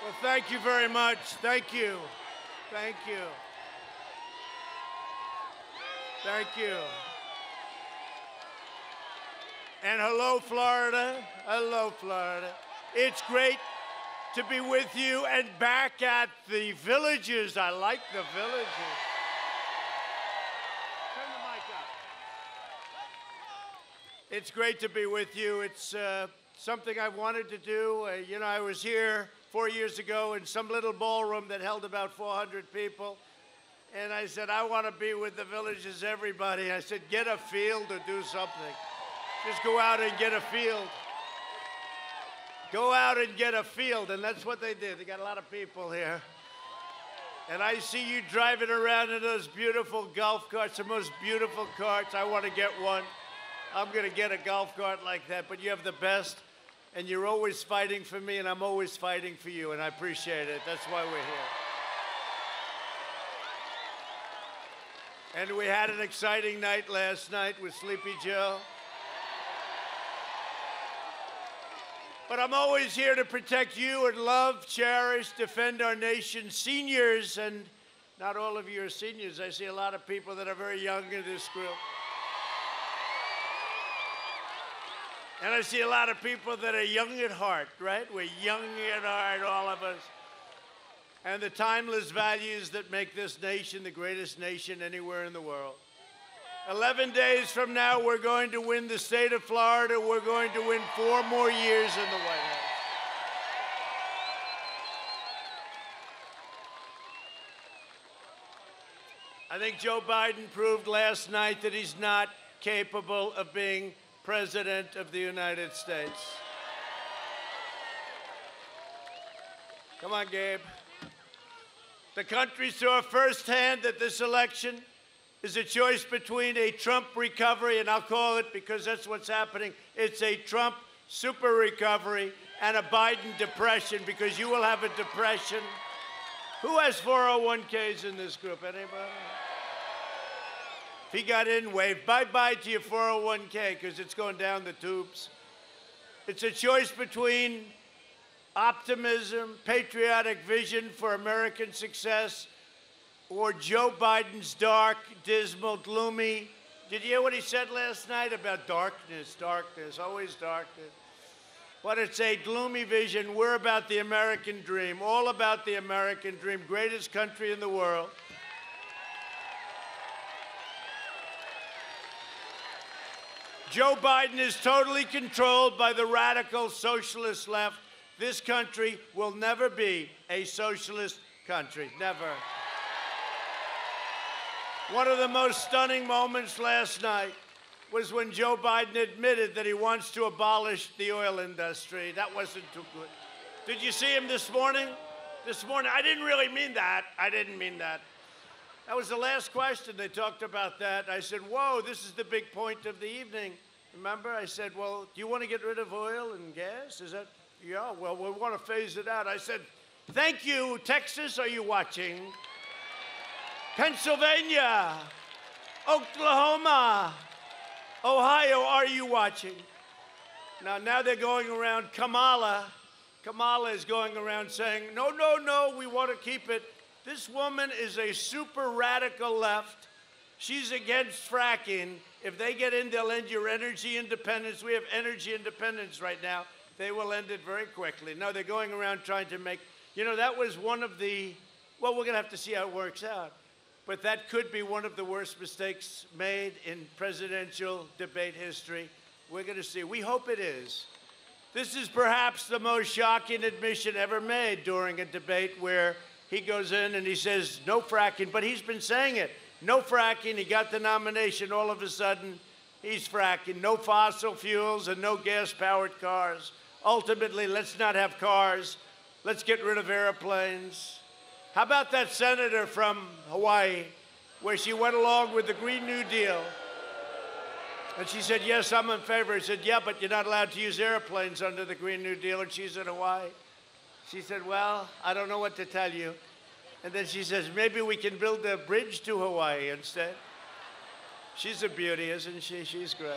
Well, thank you very much. Thank you. Thank you. Thank you. And hello, Florida. Hello, Florida. It's great to be with you and back at the Villages. I like the Villages. Turn the mic up. It's great to be with you. It's something I wanted to do. I was here 4 years ago in some little ballroom that held about 400 people. And I said, I want to be with the Villages, everybody. I said, get a field or do something. Just go out and get a field. Go out and get a field. And that's what they did. They got a lot of people here. And I see you driving around in those beautiful golf carts, the most beautiful carts. I want to get one. I'm going to get a golf cart like that. But you have the best. And you're always fighting for me, and I'm always fighting for you. And I appreciate it. That's why we're here. And we had an exciting night last night with Sleepy Joe. But I'm always here to protect you and love, cherish, defend our nation's seniors. And not all of you are seniors. I see a lot of people that are very young in this group. And I see a lot of people that are young at heart, right? We're young at heart, all of us. And the timeless values that make this nation the greatest nation anywhere in the world. 11 days from now, we're going to win the state of Florida. We're going to win 4 more years in the White House. I think Joe Biden proved last night that he's not capable of being President of the United States. Come on, Gabe. The country saw firsthand that this election is a choice between a Trump recovery, and I'll call it because that's what's happening. It's a Trump super recovery and a Biden depression, because you will have a depression. Who has 401ks in this group? Anybody? If he got in, wave bye-bye to your 401k, because it's going down the tubes. It's a choice between optimism, patriotic vision for American success, or Joe Biden's dark, dismal, gloomy. Did you hear what he said last night about darkness, darkness, always darkness? But it's a gloomy vision. We're about the American dream, all about the American dream, greatest country in the world. Joe Biden is totally controlled by the radical socialist left. This country will never be a socialist country, never. One of the most stunning moments last night was when Joe Biden admitted that he wants to abolish the oil industry. That wasn't too good. Did you see him this morning? This morning, I didn't really mean that. I didn't mean that. That was the last question. They talked about that. I said, whoa, this is the big point of the evening. Remember, I said, well, do you want to get rid of oil and gas? Is that, yeah, well, we want to phase it out. I said, thank you. Texas, are you watching? Pennsylvania, Oklahoma, Ohio, are you watching? Now they're going around, Kamala is going around saying, no, no, no, we want to keep it. This woman is a super radical left. She's against fracking. If they get in, they'll end your energy independence. We have energy independence right now. They will end it very quickly. No, they're going around trying to make, that was one of the, well, we're going to have to see how it works out. But that could be one of the worst mistakes made in presidential debate history. We're going to see. We hope it is. This is perhaps the most shocking admission ever made during a debate where he goes in and he says, no fracking, but he's been saying it. No fracking. He got the nomination. All of a sudden, he's fracking. No fossil fuels and no gas-powered cars. Ultimately, let's not have cars. Let's get rid of airplanes. How about that senator from Hawaii, where she went along with the Green New Deal? And she said, yes, I'm in favor. He said, yeah, but you're not allowed to use airplanes under the Green New Deal, and she's in Hawaii. She said, well, I don't know what to tell you. And then she says, maybe we can build a bridge to Hawaii instead. She's a beauty, isn't she? She's great.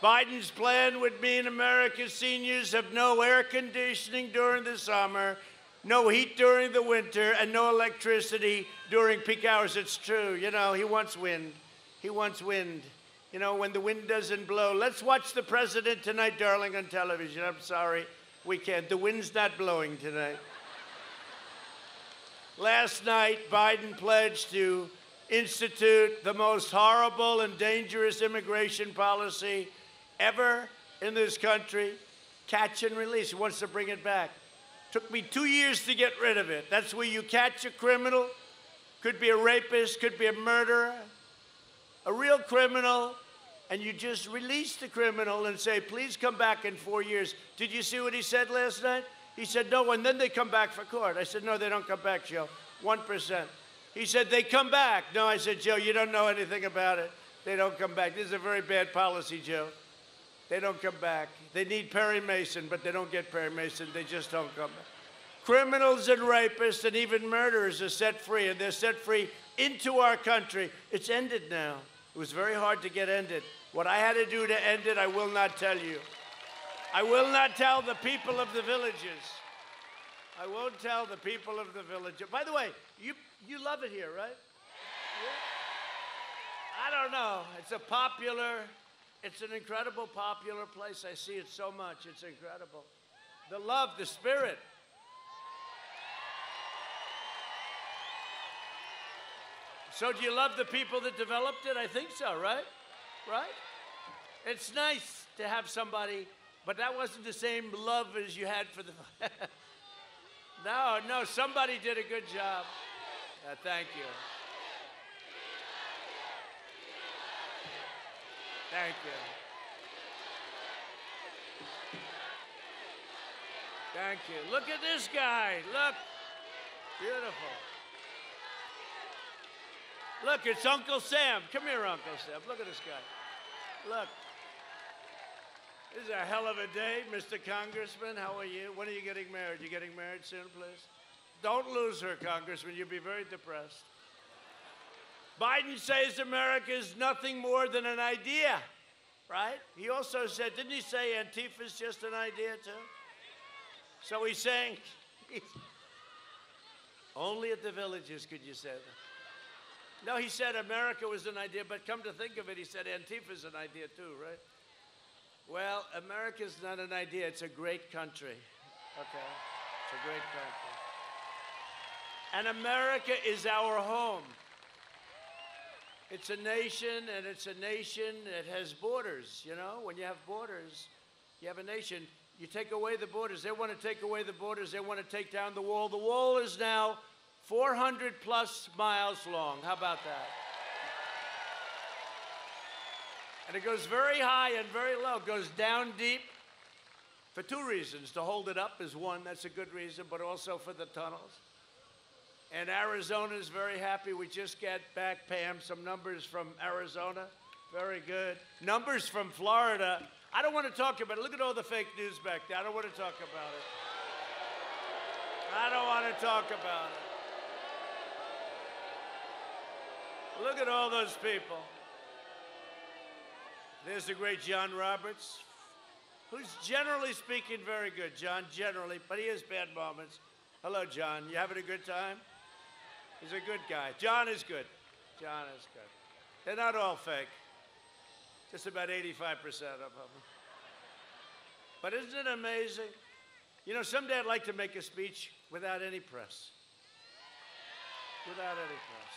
Biden's plan would mean America's seniors have no air conditioning during the summer, No heat during the winter and no electricity during peak hours. It's true. You know, he wants wind. He wants wind. You know, when the wind doesn't blow. Let's watch the president tonight, darling, on television. I'm sorry. We can't. The wind's not blowing tonight. Last night, Biden pledged to institute the most horrible and dangerous immigration policy ever in this country. Catch and release. He wants to bring it back. Took me 2 years to get rid of it. That's where you catch a criminal, could be a rapist, could be a murderer, a real criminal, and you just release the criminal and say, please come back in 4 years. Did you see what he said last night? He said, no, and then they come back for court. I said, no, they don't come back, Joe. 1%. He said, they come back. No, I said, Joe, you don't know anything about it. They don't come back. This is a very bad policy, Joe. They don't come back. They need Perry Mason, but they don't get Perry Mason. They just don't come back. Criminals and rapists and even murderers are set free, and they're set free into our country. It's ended now. It was very hard to get ended. What I had to do to end it, I will not tell you. I will not tell the people of the villages. I won't tell the people of the village. By the way, you love it here, right? Yeah? I don't know. It's an incredible popular place. I see it so much. It's incredible. The love, the spirit. So do you love the people that developed it? I think so, right? Right? It's nice to have somebody, but that wasn't the same love as you had for the... No, somebody did a good job. Thank you. Thank you. Thank you. Look at this guy. Look. Beautiful. Look, it's Uncle Sam. Come here, Uncle Sam. Look at this guy. Look. This is a hell of a day, Mr. Congressman. How are you? When are you getting married? You getting married soon, please? Don't lose her, Congressman. You'll be very depressed. Biden says America is nothing more than an idea, right? He also said, didn't he say Antifa's just an idea, too? So he's saying, only at the villages could you say that. No, he said America was an idea, but come to think of it, he said Antifa's an idea, too, right? Well, America's not an idea. It's a great country, okay? It's a great country. And America is our home. It's a nation, and it's a nation that has borders, you know? When you have borders, you have a nation. You take away the borders. They want to take away the borders. They want to take down the wall. The wall is now 400-plus miles long. How about that? And it goes very high and very low. It goes down deep for two reasons. To hold it up is one. That's a good reason, but also for the tunnels. And Arizona is very happy. We just got back, Pam, some numbers from Arizona. Very good. Numbers from Florida. I don't want to talk about it. Look at all the fake news back there. I don't want to talk about it. I don't want to talk about it. Look at all those people. There's the great John Roberts, who's generally speaking very good. John, generally, but he has bad moments. Hello, John. You having a good time? He's a good guy. John is good. John is good. They're not all fake. Just about 85% of them. But isn't it amazing? You know, someday I'd like to make a speech without any press. Without any press.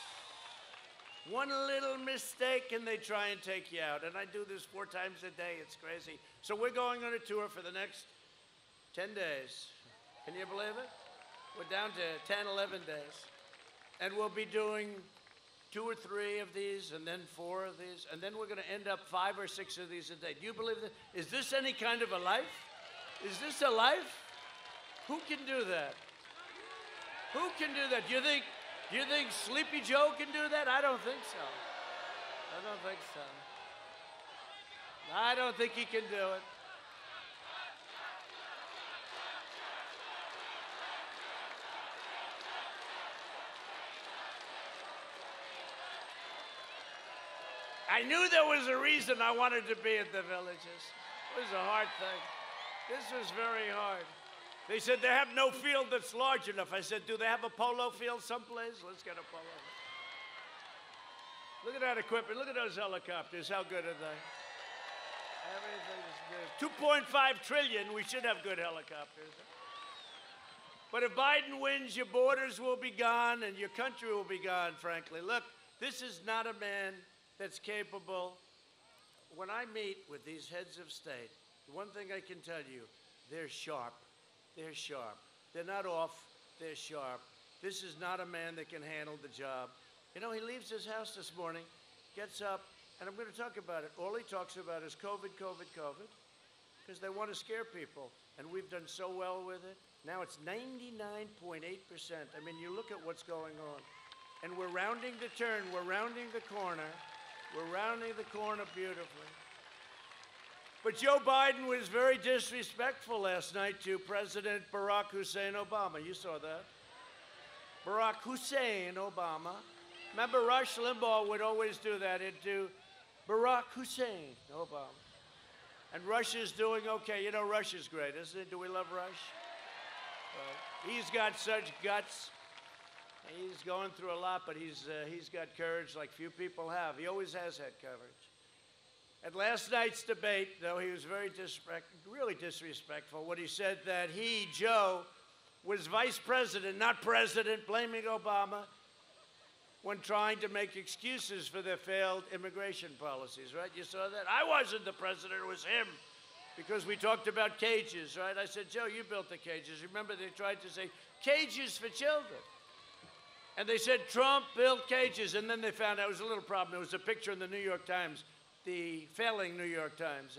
One little mistake and they try and take you out. And I do this 4 times a day. It's crazy. So we're going on a tour for the next 10 days. Can you believe it? We're down to 10, 11 days. And we'll be doing 2 or 3 of these, and then 4 of these, and then we're going to end up 5 or 6 of these a day. Do you believe that? Is this any kind of a life? Is this a life? Who can do that? Who can do that? Do you think Sleepy Joe can do that? I don't think so. I don't think so. I don't think he can do it. I knew there was a reason I wanted to be at the villages. It was a hard thing. This was very hard. They said they have no field that's large enough. I said, do they have a polo field someplace? Let's get a polo. Look at that equipment. Look at those helicopters. How good are they? Everything's good. 2.5 trillion. We should have good helicopters. But if Biden wins, your borders will be gone and your country will be gone, frankly. Look, this is not a man that's capable. When I meet with these heads of state, the one thing I can tell you, they're sharp. They're sharp. They're not off. They're sharp. This is not a man that can handle the job. You know, he leaves his house this morning, gets up, and I'm going to talk about it. All he talks about is COVID, COVID, COVID, because they want to scare people. And we've done so well with it. Now it's 99.8%. I mean, you look at what's going on. And we're rounding the turn. We're rounding the corner. We're rounding the corner beautifully. But Joe Biden was very disrespectful last night to President Barack Hussein Obama. You saw that. Barack Hussein Obama. Remember, Rush Limbaugh would always do that. He'd do Barack Hussein Obama. And Rush is doing okay. You know, Rush is great, isn't it? Do we love Rush? He's got such guts. He's going through a lot, but he's got courage like few people have. He always has had courage. At last night's debate, though, he was really disrespectful when he said that he, Joe, was vice president, not president, blaming Obama when trying to make excuses for their failed immigration policies, right? You saw that? I wasn't the president, it was him, because we talked about cages, right? I said, Joe, you built the cages. Remember, they tried to say, cages for children. And they said, Trump built cages, and then they found out it was a little problem. There was a picture in the New York Times, the failing New York Times.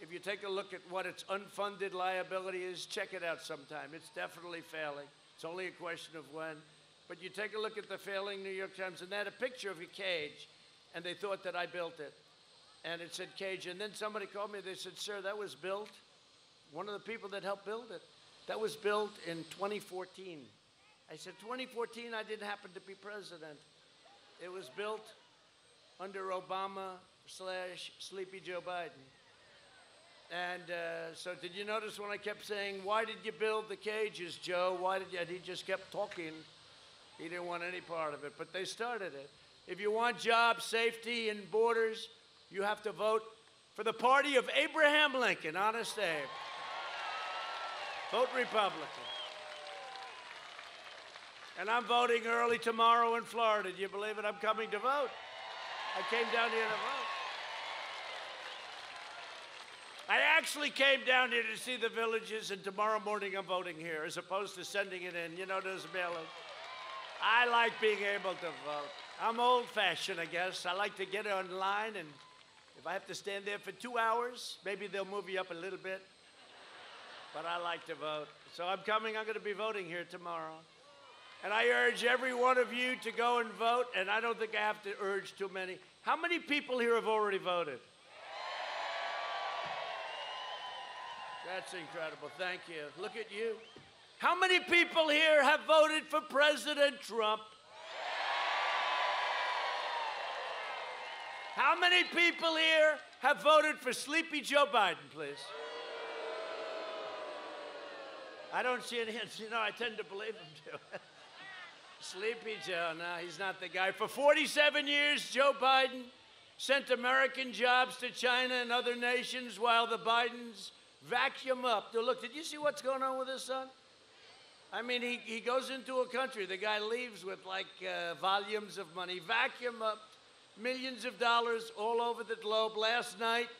If you take a look at what its unfunded liability is, check it out sometime. It's definitely failing. It's only a question of when. But you take a look at the failing New York Times, and they had a picture of a cage, and they thought that I built it. And it said cage. And then somebody called me. They said, sir, that was built. One of the people that helped build it. That was built in 2014. I said, 2014, I didn't happen to be president. It was built under Obama/Sleepy Joe Biden. And so did you notice when I kept saying, why did you build the cages, Joe? Why did you? And he just kept talking. He didn't want any part of it, but they started it. If you want jobs, safety, and borders, you have to vote for the party of Abraham Lincoln, Honest Abe. Vote Republican. And I'm voting early tomorrow in Florida. Do you believe it? I'm coming to vote. I came down here to vote. I actually came down here to see the villages, and tomorrow morning I'm voting here, as opposed to sending it in. You know, those mail-ins. I like being able to vote. I'm old-fashioned, I guess. I like to get online, and if I have to stand there for 2 hours, maybe they'll move you up a little bit. But I like to vote. So I'm coming. I'm going to be voting here tomorrow. And I urge every one of you to go and vote, and I don't think I have to urge too many. How many people here have already voted? That's incredible. Thank you. Look at you. How many people here have voted for President Trump? How many people here have voted for Sleepy Joe Biden, please? I don't see any hands. You know, I tend to believe him, too. Sleepy Joe, no, he's not the guy. For 47 years, Joe Biden sent American jobs to China and other nations while the Bidens vacuum up. Look, did you see what's going on with his son? I mean, he goes into a country. The guy leaves with, like, volumes of money. Vacuum up millions of dollars all over the globe. Last night,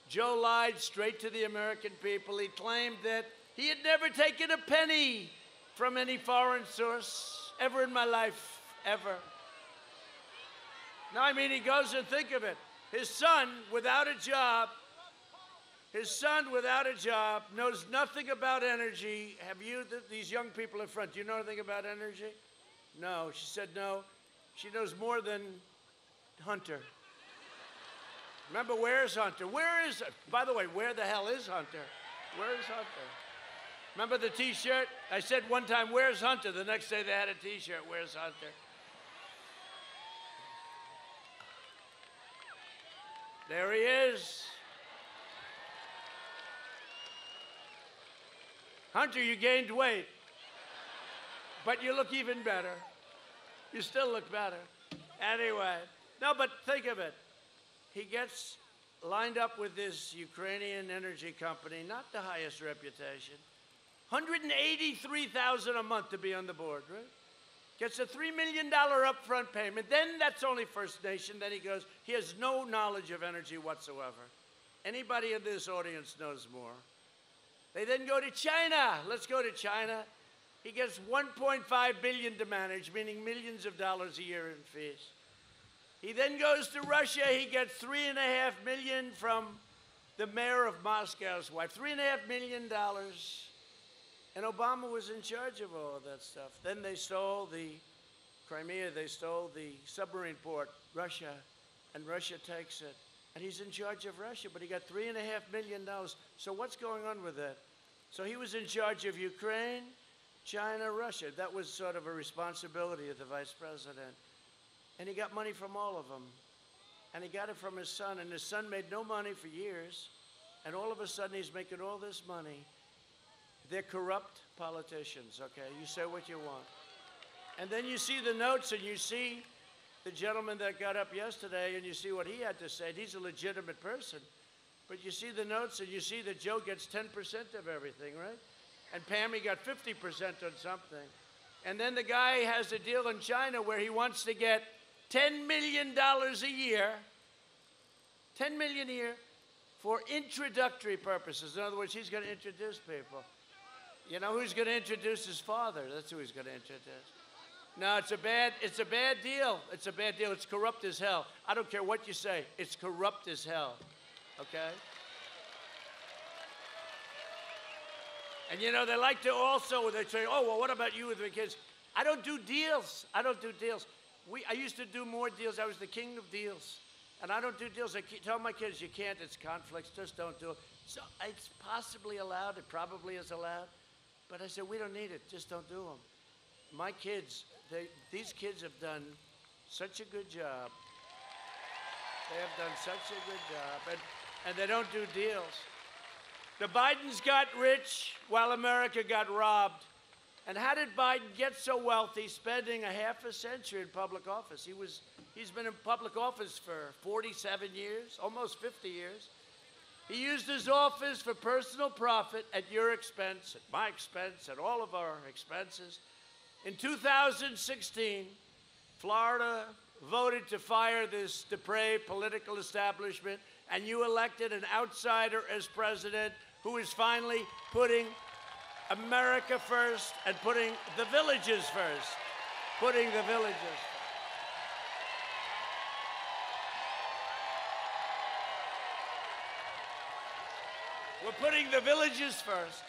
Joe lied straight to the American people. He claimed that he had never taken a penny from any foreign source ever in my life, ever. No, I mean, he goes and think of it. His son, without a job, knows nothing about energy. Have you, these young people in front, do you know anything about energy? No, she said no. She knows more than Hunter. Remember, where's Hunter? Where is, by the way, where the hell is Hunter? Where is Hunter? Remember the T-shirt? I said one time, where's Hunter? The next day they had a T-shirt, where's Hunter? There he is. Hunter, you gained weight. But you look even better. You still look better. Anyway, no, but think of it. He gets lined up with this Ukrainian energy company, not the highest reputation. $183,000 a month to be on the board, right? Gets a $3 million upfront payment. Then that's only First Nation. Then he goes, he has no knowledge of energy whatsoever. Anybody in this audience knows more. They then go to China. Let's go to China. He gets $1.5 billion to manage, meaning millions of dollars a year in fees. He then goes to Russia. He gets $3.5 million from the mayor of Moscow's wife. $3.5 million. And Obama was in charge of all of that stuff. Then they stole the Crimea. They stole the submarine port, Russia. And Russia takes it. And he's in charge of Russia, but he got $3.5 million. So what's going on with that? So he was in charge of Ukraine, China, Russia. That was sort of a responsibility of the vice president. And he got money from all of them. And he got it from his son. And his son made no money for years. And all of a sudden, he's making all this money. They're corrupt politicians, okay? You say what you want. And then you see the notes, and you see the gentleman that got up yesterday, and you see what he had to say. He's a legitimate person. But you see the notes, and you see that Joe gets 10% of everything, right? And Pammy got 50% on something. And then the guy has a deal in China where he wants to get $10 million a year, $10 million a year, for introductory purposes. In other words, he's going to introduce people. You know who's going to introduce his father? That's who he's going to introduce. No, it's a bad deal. It's a bad deal. It's corrupt as hell. I don't care what you say. It's corrupt as hell. Okay? And you know, they like to also, they say, oh, well, what about you with the kids? I don't do deals. I don't do deals. I used to do more deals. I was the king of deals. And I don't do deals. I tell my kids, you can't. It's conflicts. Just don't do it. So it's possibly allowed. It probably is allowed. But I said, we don't need it. Just don't do them. My kids, these kids have done such a good job. They have done such a good job. And they don't do deals. The Bidens got rich while America got robbed. And how did Biden get so wealthy, spending a half a century in public office? He's been in public office for 47 years, almost 50 years. He used his office for personal profit at your expense, at my expense, at all of our expenses. In 2016, Florida voted to fire this depraved political establishment, and you elected an outsider as president who is finally putting America first and putting the villages first. Putting the villages first. We're putting the villages first.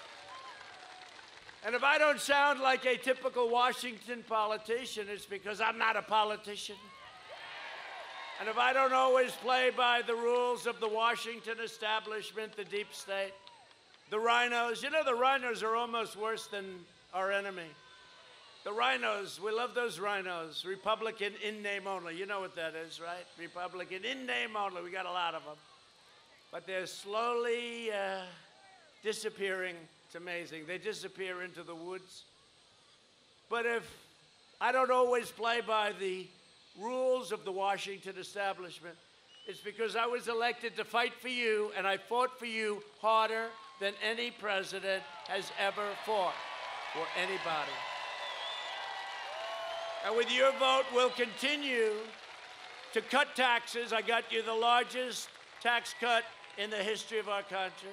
And if I don't sound like a typical Washington politician, it's because I'm not a politician. And if I don't always play by the rules of the Washington establishment, the deep state, the rhinos, you know, the rhinos are almost worse than our enemy. The rhinos, we love those rhinos. Republican in name only. You know what that is, right? Republican in name only. We got a lot of them. But they're slowly disappearing. It's amazing. They disappear into the woods. But if I don't always play by the rules of the Washington establishment, it's because I was elected to fight for you, and I fought for you harder than any president has ever fought for anybody. And with your vote, we'll continue to cut taxes. I got you the largest tax cut in the history of our country.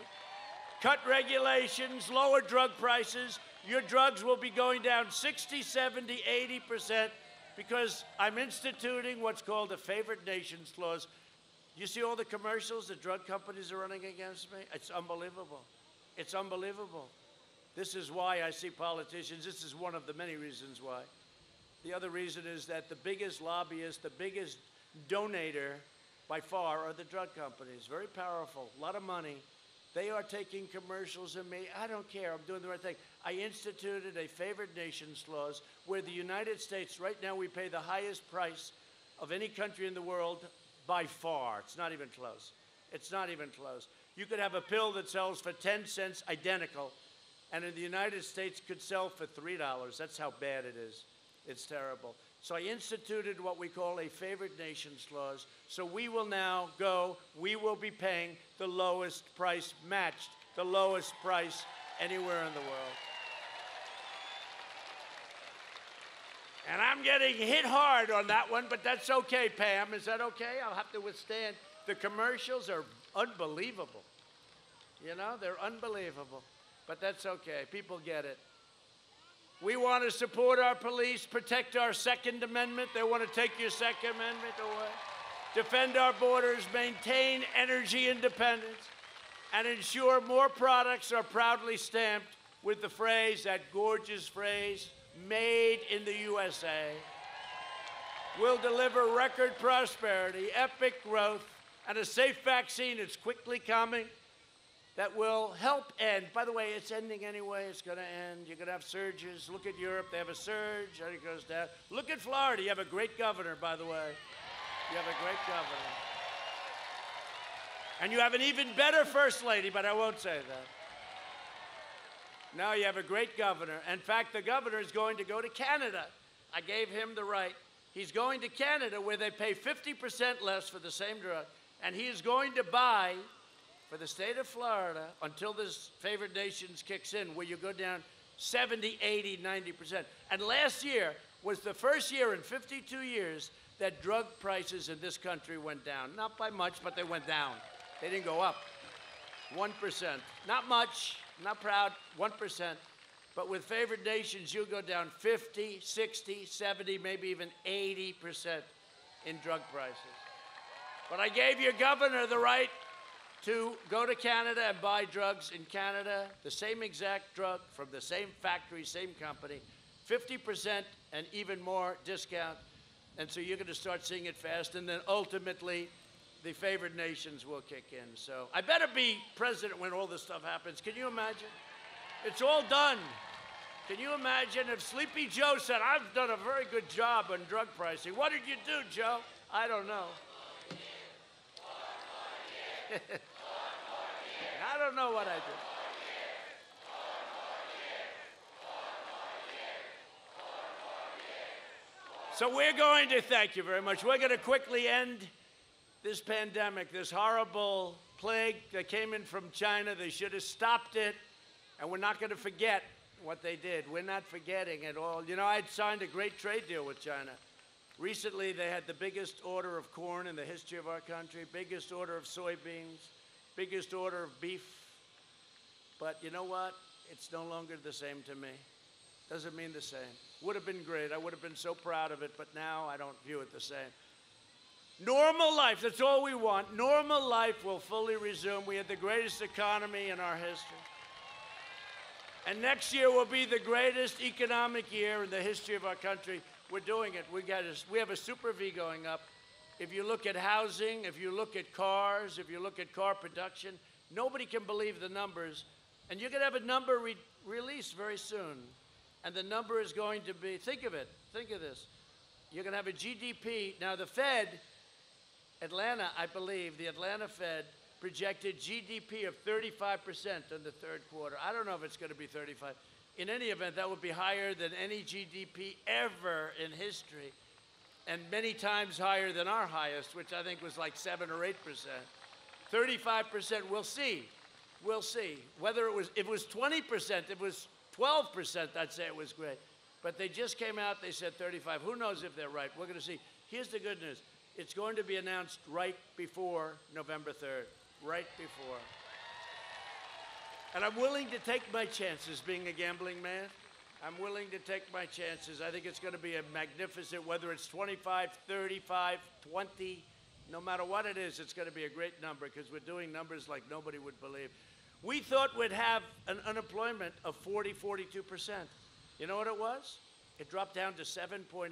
Cut regulations, lower drug prices. Your drugs will be going down 60, 70, 80% because I'm instituting what's called a favored nations clause. You see all the commercials the drug companies are running against me? It's unbelievable. It's unbelievable. This is why I see politicians. This is one of the many reasons why. The other reason is that the biggest lobbyists, the biggest donator by far are the drug companies. Very powerful, a lot of money. They are taking commercials of me. I don't care. I'm doing the right thing. I instituted a favored nations clause where the United States, right now, we pay the highest price of any country in the world by far. It's not even close. It's not even close. You could have a pill that sells for 10 cents, identical, and in the United States could sell for $3. That's how bad it is. It's terrible. So I instituted what we call a favored nations clause. So we will now we will be paying the lowest price matched, the lowest price anywhere in the world. And I'm getting hit hard on that one, but that's okay, Pam. Is that okay? I'll have to withstand. The commercials are unbelievable. You know, they're unbelievable. But that's okay. People get it. We want to support our police, protect our Second Amendment. They want to take your Second Amendment away. Defend our borders, maintain energy independence, and ensure more products are proudly stamped with the phrase, that gorgeous phrase, made in the USA. We'll deliver record prosperity, epic growth, and a safe vaccine. It's quickly coming. That will help end. By the way, it's ending anyway. It's going to end. You're going to have surges. Look at Europe. They have a surge. And it goes down. Look at Florida. You have a great governor, by the way. You have a great governor. And you have an even better first lady, but I won't say that. No, you have a great governor. In fact, the governor is going to go to Canada. I gave him the right. He's going to Canada where they pay 50% less for the same drug. And he is going to buy, for the state of Florida, until this favored nations kicks in, where you go down 70, 80, 90%. And last year was the first year in 52 years that drug prices in this country went down. Not by much, but they went down. They didn't go up. 1%. Not much, not proud, 1%. But with favored nations, you'll go down 50, 60, 70, maybe even 80% in drug prices. But I gave your governor the right to go to Canada and buy drugs in Canada, the same exact drug from the same factory, same company, 50% and even more discount. And so you're going to start seeing it fast, and then ultimately the favored nations will kick in. So I better be president when all this stuff happens. Can you imagine? It's all done. Can you imagine if Sleepy Joe said, I've done a very good job on drug pricing? What did you do, Joe? I don't know. I don't know what I did. So we're going to, thank you very much, we're going to quickly end this pandemic, this horrible plague that came in from China. They should have stopped it, and we're not going to forget what they did. We're not forgetting at all. You know, I'd signed a great trade deal with China. Recently, they had the biggest order of corn in the history of our country, biggest order of soybeans, biggest order of beef. But you know what? It's no longer the same to me. Doesn't mean the same. Would have been great. I would have been so proud of it, but now I don't view it the same. Normal life, that's all we want. Normal life will fully resume. We had the greatest economy in our history. And next year will be the greatest economic year in the history of our country. We're doing it. We have a super V going up. If you look at housing, if you look at cars, if you look at car production, nobody can believe the numbers. And you're going to have a number released very soon. And the number is going to be, think of it, think of this. You're going to have a GDP. Now the Fed, Atlanta, I believe, the Atlanta Fed projected GDP of 35% in the third quarter. I don't know if it's going to be 35. In any event, that would be higher than any GDP ever in history, and many times higher than our highest, which I think was like 7 or 8%. 35%, we'll see. We'll see. Whether it was 20%, if it was 12%, I'd say it was great. But they just came out, they said 35. Who knows if they're right? We're going to see. Here's the good news. It's going to be announced right before November 3rd. Right before. And I'm willing to take my chances being a gambling man. I'm willing to take my chances. I think it's going to be a magnificent, whether it's 25, 35, 20, no matter what it is, it's going to be a great number because we're doing numbers like nobody would believe. We thought we'd have an unemployment of 40, 42%. You know what it was? It dropped down to 7.8%.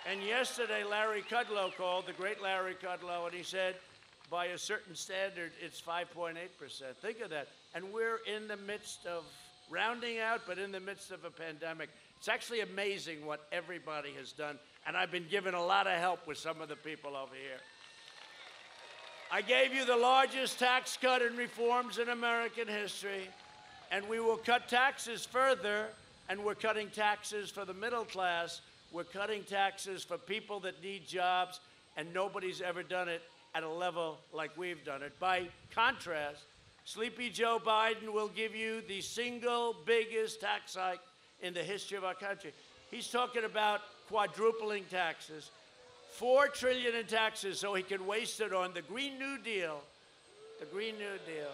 And yesterday, Larry Kudlow called, the great Larry Kudlow, and he said, by a certain standard, it's 5.8%. Think of that. And we're in the midst of rounding out, but in the midst of a pandemic. It's actually amazing what everybody has done. And I've been given a lot of help with some of the people over here. I gave you the largest tax cut and reforms in American history, and we will cut taxes further, and we're cutting taxes for the middle class. We're cutting taxes for people that need jobs, and nobody's ever done it at a level like we've done it. By contrast, Sleepy Joe Biden will give you the single biggest tax hike in the history of our country. He's talking about quadrupling taxes, $4 trillion in taxes so he can waste it on the Green New Deal. The Green New Deal.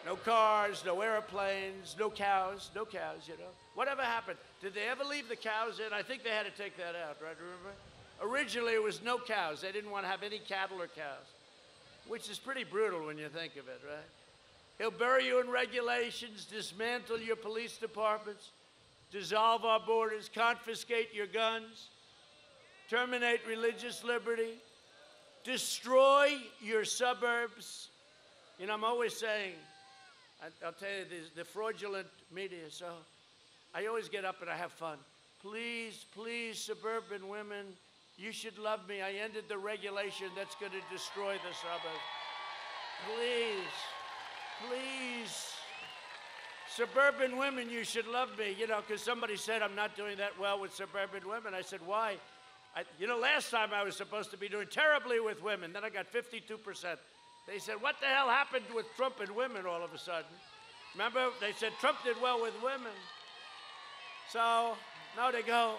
No cars, no airplanes, no cows, you know. Whatever happened? Did they ever leave the cows in? I think they had to take that out, right? Remember? Originally, it was no cows. They didn't want to have any cattle or cows, which is pretty brutal when you think of it, right? He'll bury you in regulations, dismantle your police departments, dissolve our borders, confiscate your guns, terminate religious liberty, destroy your suburbs. You know, I'm always saying, I'll tell you, the fraudulent media, so I always get up and I have fun. Please, please, suburban women, you should love me. I ended the regulation that's going to destroy the suburbs. Please, please. Suburban women, you should love me. You know, because somebody said I'm not doing that well with suburban women. I said, why? You know, last time I was supposed to be doing terribly with women. Then I got 52%. They said, what the hell happened with Trump and women all of a sudden? Remember, they said Trump did well with women. So, now they go.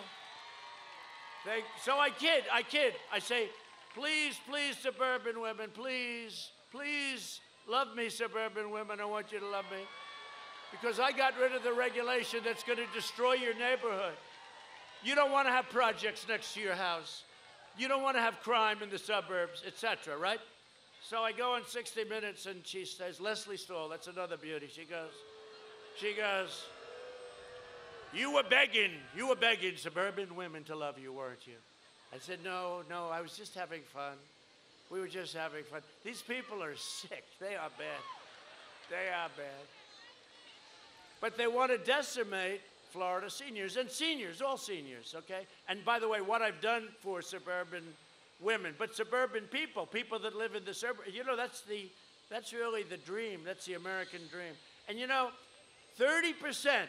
So I kid. I say, please, please, suburban women, please, please love me, suburban women. I want you to love me. Because I got rid of the regulation that's going to destroy your neighborhood. You don't want to have projects next to your house. You don't want to have crime in the suburbs, etc., right? So I go on 60 Minutes, and she says, Leslie Stahl, that's another beauty. She goes, you were begging suburban women to love you, weren't you? I said, no, I was just having fun. We were just having fun. These people are sick. They are bad. They are bad. But they want to decimate Florida seniors, and seniors, all seniors, okay? And by the way, what I've done for suburban women, but suburban people that live in the suburbs, you know, that's really the dream. That's the American dream. And you know, 30%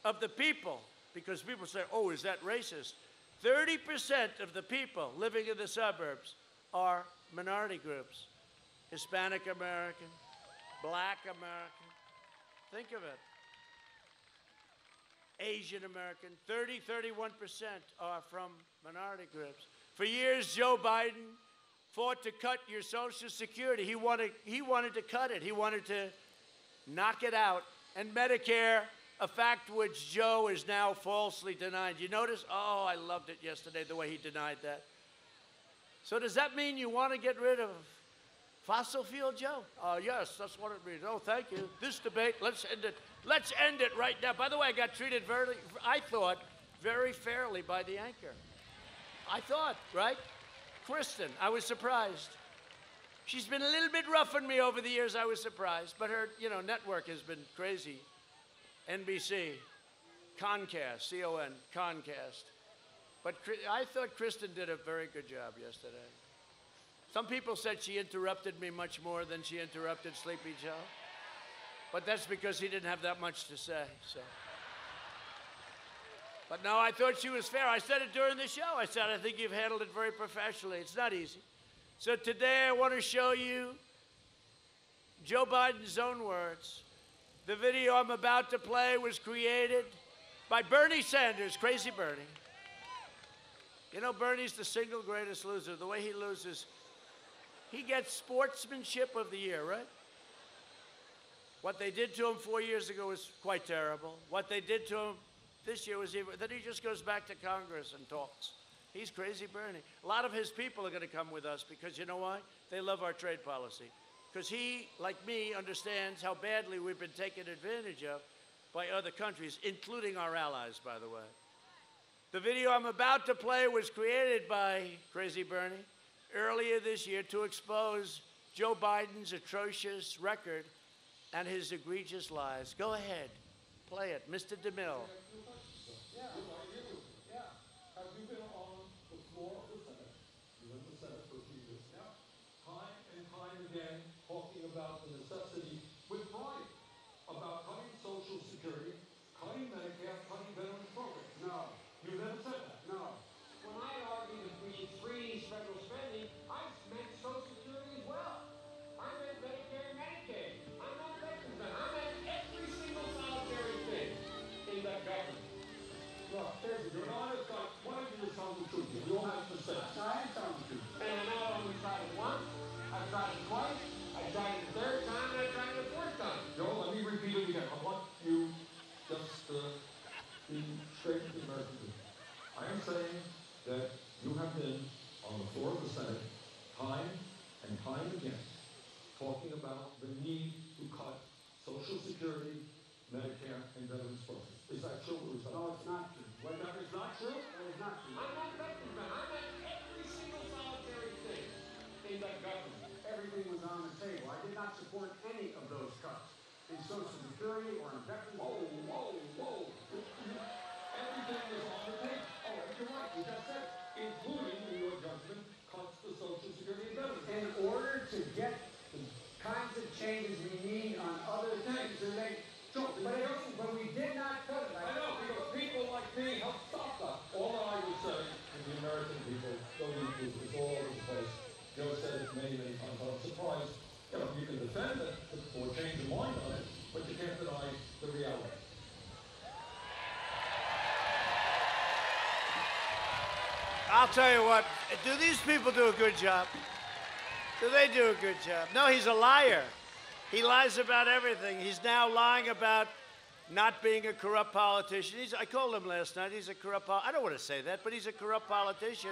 of the people, because people say, oh, is that racist? 30% of the people living in the suburbs are minority groups. Hispanic American, Black American. Think of it. Asian American, 31% are from minority groups. For years, Joe Biden fought to cut your Social Security. He wanted to cut it. He wanted to knock it out. And Medicare, a fact which Joe is now falsely denying. You notice? Oh, I loved it yesterday, the way he denied that. So does that mean you want to get rid of fossil fuel, Joe? Yes, that's what it means. Oh, thank you. This debate, let's end it. Let's end it right now. By the way, I got treated I thought, very fairly by the anchor. I thought, right? Kristen, I was surprised. She's been a little bit rough on me over the years. I was surprised. But her, you know, network has been crazy. NBC, Comcast, C-O-N, Comcast. But I thought Kristen did a very good job yesterday. Some people said she interrupted me much more than she interrupted Sleepy Joe. But that's because he didn't have that much to say, so. But no, I thought she was fair. I said it during the show. I said, I think you've handled it very professionally. It's not easy. So today I want to show you Joe Biden's own words. The video I'm about to play was created by Bernie Sanders, Crazy Bernie. You know, Bernie's the single greatest loser. The way he loses, he gets Sportsmanship of the Year, right? What they did to him 4 years ago was quite terrible. What they did to him this year was even, then he just goes back to Congress and talks. He's Crazy Bernie. A lot of his people are going to come with us because you know why? They love our trade policy. Because he, like me, understands how badly we've been taken advantage of by other countries, including our allies, by the way. The video I'm about to play was created by Crazy Bernie earlier this year to expose Joe Biden's atrocious record and his egregious lies. Go ahead. Play it. Mr. DeMille. Yeah, yeah. Have you been on the floor of the Senate? You were in the Senate for a few years now. Time time again, talking about the need to cut Social Security, Medicare, and Veterans Programs. Is that true or is that No, it's not true. What, that is not true? That is not true. I'm not government man. I meant every single solitary thing in that government. Everything was on the table. I did not support any of those cuts in Social Security or in veterans. Whoa, whoa, whoa. Everything was on the table. Oh, you're right. You just said, including, in your judgment, cuts to Social Security and Veterans. In order to get the kinds of changes we need on other things, but we did not cut it. I know, because people like me help stop that. All I would say to the American people, don't eat this, it's all over the place. Joe said it many, many times. I'm surprised. You know, you can defend it or change your mind on it, but you can't deny the reality. I'll tell you what, do these people do a good job? Do they do a good job? No, he's a liar. He lies about everything. He's now lying about not being a corrupt politician. I called him last night. He's a corrupt I don't want to say that, but he's a corrupt politician,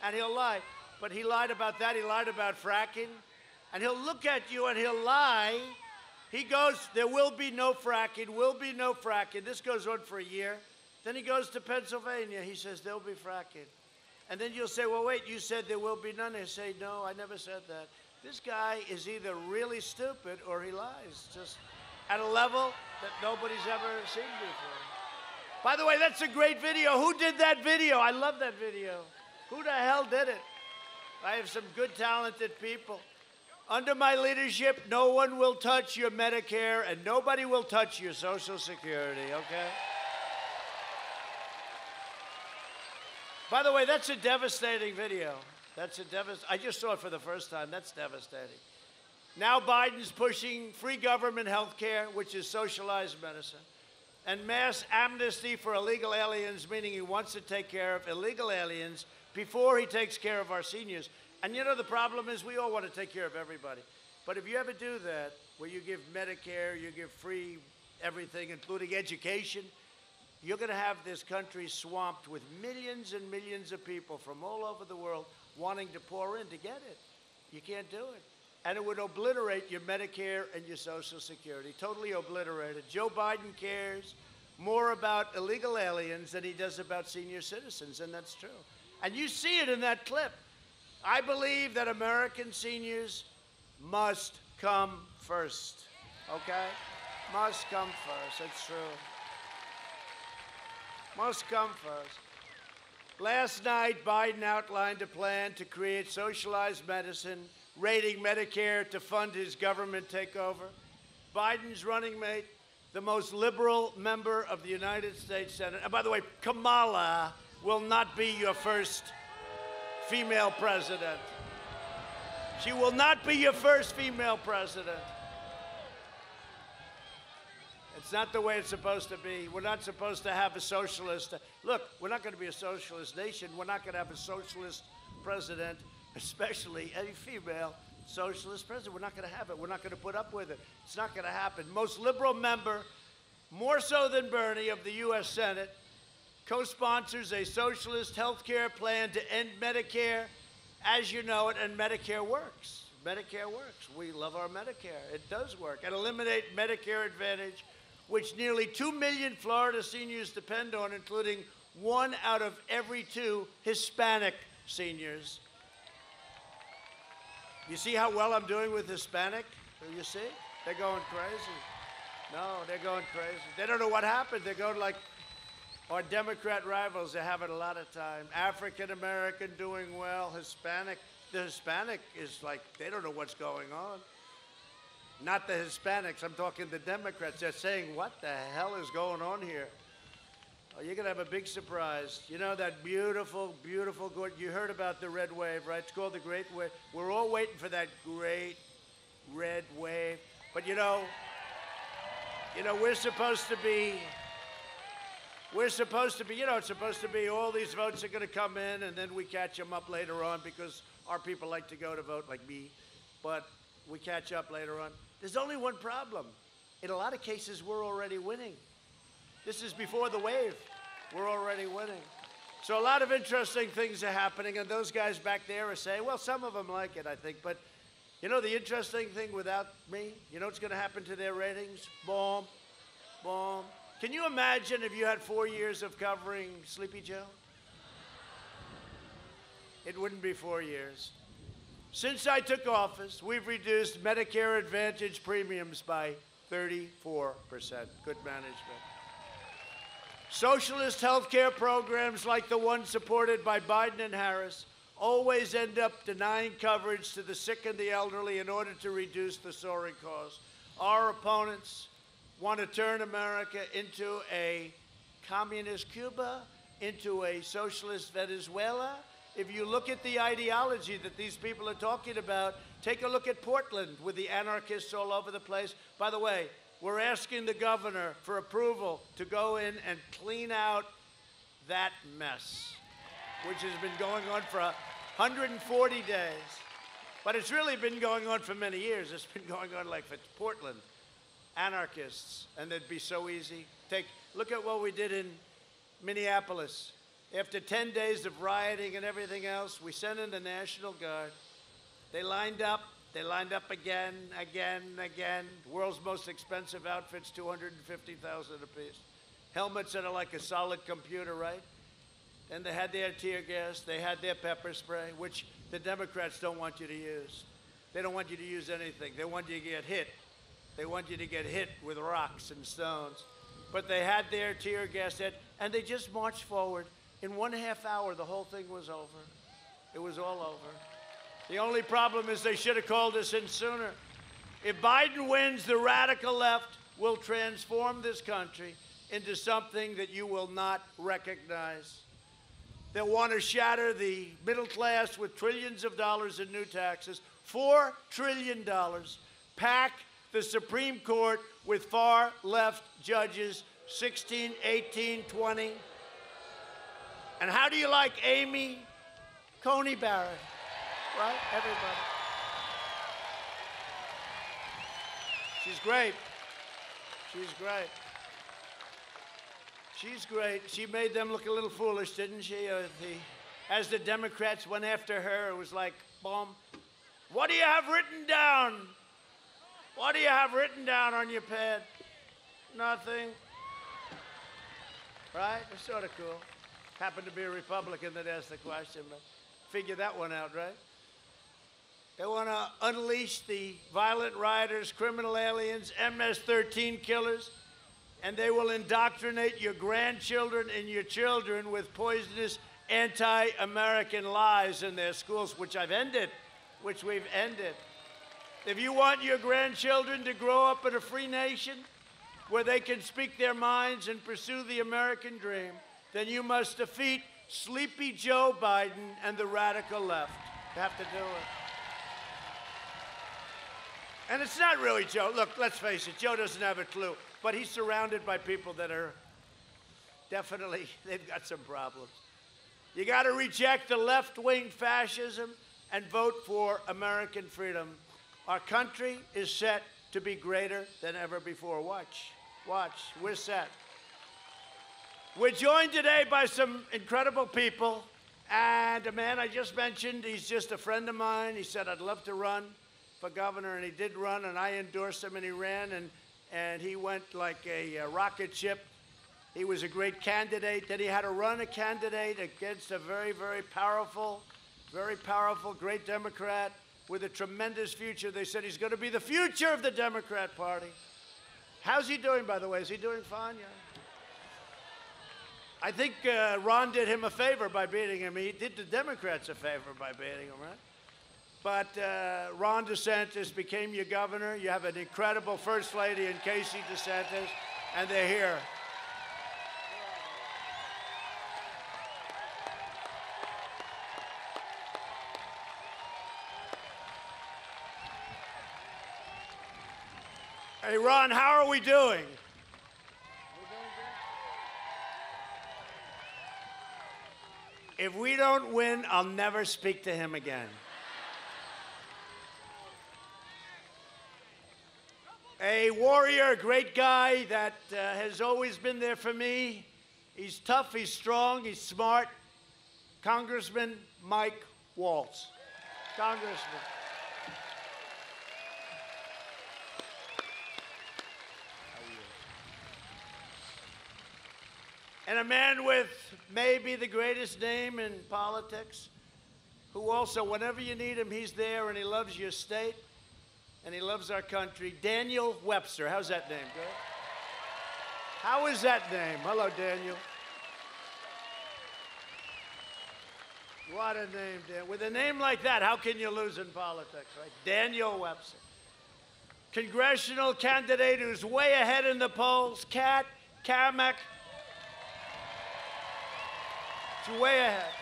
and he'll lie. But he lied about that. He lied about fracking. And he'll look at you and he'll lie. He goes, there will be no fracking, will be no fracking. This goes on for a year. Then he goes to Pennsylvania. He says, there'll be fracking. And then you'll say, well, wait, you said there will be none. He'll say, no, I never said that. This guy is either really stupid or he lies, just at a level that nobody's ever seen before. By the way, that's a great video. Who did that video? I love that video. Who the hell did it? I have some good, talented people. Under my leadership, no one will touch your Medicare and nobody will touch your Social Security, okay? By the way, that's a devastating video. I just saw it for the first time. That's devastating. Now Biden's pushing free government health care, which is socialized medicine, and mass amnesty for illegal aliens, meaning he wants to take care of illegal aliens before he takes care of our seniors. And you know, the problem is we all want to take care of everybody. But if you ever do that, where you give Medicare, you give free everything, including education, you're going to have this country swamped with millions and millions of people from all over the world wanting to pour in to get it. You can't do it. And it would obliterate your Medicare and your Social Security, totally obliterate it. Joe Biden cares more about illegal aliens than he does about senior citizens, and that's true. And you see it in that clip. I believe that American seniors must come first, okay? Must come first, it's true. Must come first. Last night, Biden outlined a plan to create socialized medicine, raiding Medicare to fund his government takeover. Biden's running mate, the most liberal member of the United States Senate. And by the way, Kamala will not be your first female president. She will not be your first female president. It's not the way it's supposed to be. We're not supposed to have a socialist. Look, we're not going to be a socialist nation. We're not going to have a socialist president, especially a female socialist president. We're not going to have it. We're not going to put up with it. It's not going to happen. Most liberal member, more so than Bernie, of the U.S. Senate, co-sponsors a socialist health care plan to end Medicare as you know it, and Medicare works. Medicare works. We love our Medicare. It does work. And eliminate Medicare Advantage, which nearly 2 million Florida seniors depend on, including 1 out of every 2 Hispanic seniors. You see how well I'm doing with Hispanic? You see? They're going crazy. No, they're going crazy. They don't know what happened. They're going like our Democrat rivals. They're having a lot of time. African American doing well. Hispanic. The Hispanic is like, they don't know what's going on. Not the Hispanics, I'm talking the Democrats. They're saying, what the hell is going on here? Oh, you're going to have a big surprise. You know that beautiful, beautiful, good, you heard about the red wave, right? It's called the Great Wave. We're all waiting for that great red wave. But you know, we're supposed to be, it's supposed to be all these votes are going to come in and then we catch them up later on because our people like to go to vote, like me. But we catch up later on. There's only one problem. In a lot of cases, we're already winning. This is before the wave. We're already winning. So a lot of interesting things are happening, and those guys back there are saying, well, some of them like it, I think, but You know the interesting thing without me? You know what's going to happen to their ratings? Boom, boom. Can you imagine if you had 4 years of covering Sleepy Joe? It wouldn't be 4 years. Since I took office, we've reduced Medicare Advantage premiums by 34%. Good management. Socialist health care programs like the one supported by Biden and Harris always end up denying coverage to the sick and the elderly in order to reduce the soaring costs. Our opponents want to turn America into a communist Cuba, into a socialist Venezuela. If you look at the ideology that these people are talking about, take a look at Portland with the anarchists all over the place. By the way, we're asking the governor for approval to go in and clean out that mess, which has been going on for 140 days. But it's really been going on for many years. It's been going on like for Portland. Anarchists, and it'd be so easy. Look at what we did in Minneapolis. After 10 days of rioting and everything else, we sent in the National Guard. They lined up again. World's most expensive outfits, $250,000 apiece. Helmets that are like a solid computer, right? And they had their tear gas, they had their pepper spray, which the Democrats don't want you to use. They don't want you to use anything. They want you to get hit. They want you to get hit with rocks and stones. But they had their tear gas, and they just marched forward. In 1.5 hours, the whole thing was over. It was all over. The only problem is they should have called us in sooner. If Biden wins, the radical left will transform this country into something that you will not recognize. They'll want to shatter the middle class with trillions of dollars in new taxes, $4 trillion, pack the Supreme Court with far left judges, 16, 18, 20. And how do you like Amy Coney Barrett? Right? Everybody. She's great. She's great. She's great. She made them look a little foolish, didn't she? As the Democrats went after her, it was like, boom. What do you have written down? What do you have written down on your pad? Nothing. Right? It's sort of cool. Happened to be a Republican that asked the question, but figure that one out, right? They want to unleash the violent rioters, criminal aliens, MS-13 killers, and they will indoctrinate your grandchildren and your children with poisonous anti-American lies in their schools, which we've ended. If you want your grandchildren to grow up in a free nation where they can speak their minds and pursue the American dream, then you must defeat Sleepy Joe Biden and the radical left. You have to do it. And it's not really Joe. Look, let's face it, Joe doesn't have a clue. But he's surrounded by people that are definitely, they've got some problems. You got to reject the left-wing fascism and vote for American freedom. Our country is set to be greater than ever before. Watch, we're set. We're joined today by some incredible people, and a man I just mentioned, he's just a friend of mine. He said, I'd love to run for governor, and he did run, and I endorsed him, and he ran, and he went like a rocket ship. He was a great candidate. Then he had to run a candidate against a very, very powerful, great Democrat with a tremendous future. They said he's going to be the future of the Democrat Party. How's he doing, by the way? Is he doing fine? Yeah. I think Ron did him a favor by beating him. He did the Democrats a favor by beating him, right? But Ron DeSantis became your governor. You have an incredible First Lady in Casey DeSantis, and they're here. Hey, Ron, how are we doing? If we don't win, I'll never speak to him again. A warrior, a great guy that has always been there for me. He's tough, he's strong, he's smart. Congressman Mike Waltz. Congressman. And a man with maybe the greatest name in politics, who also, whenever you need him, he's there, and he loves your state, and he loves our country. Daniel Webster. How's that name? Good? How is that name? Hello, Daniel. What a name, Dan. With a name like that, how can you lose in politics, right? Daniel Webster. Congressional candidate who's way ahead in the polls. Kat Kamek. She's way ahead.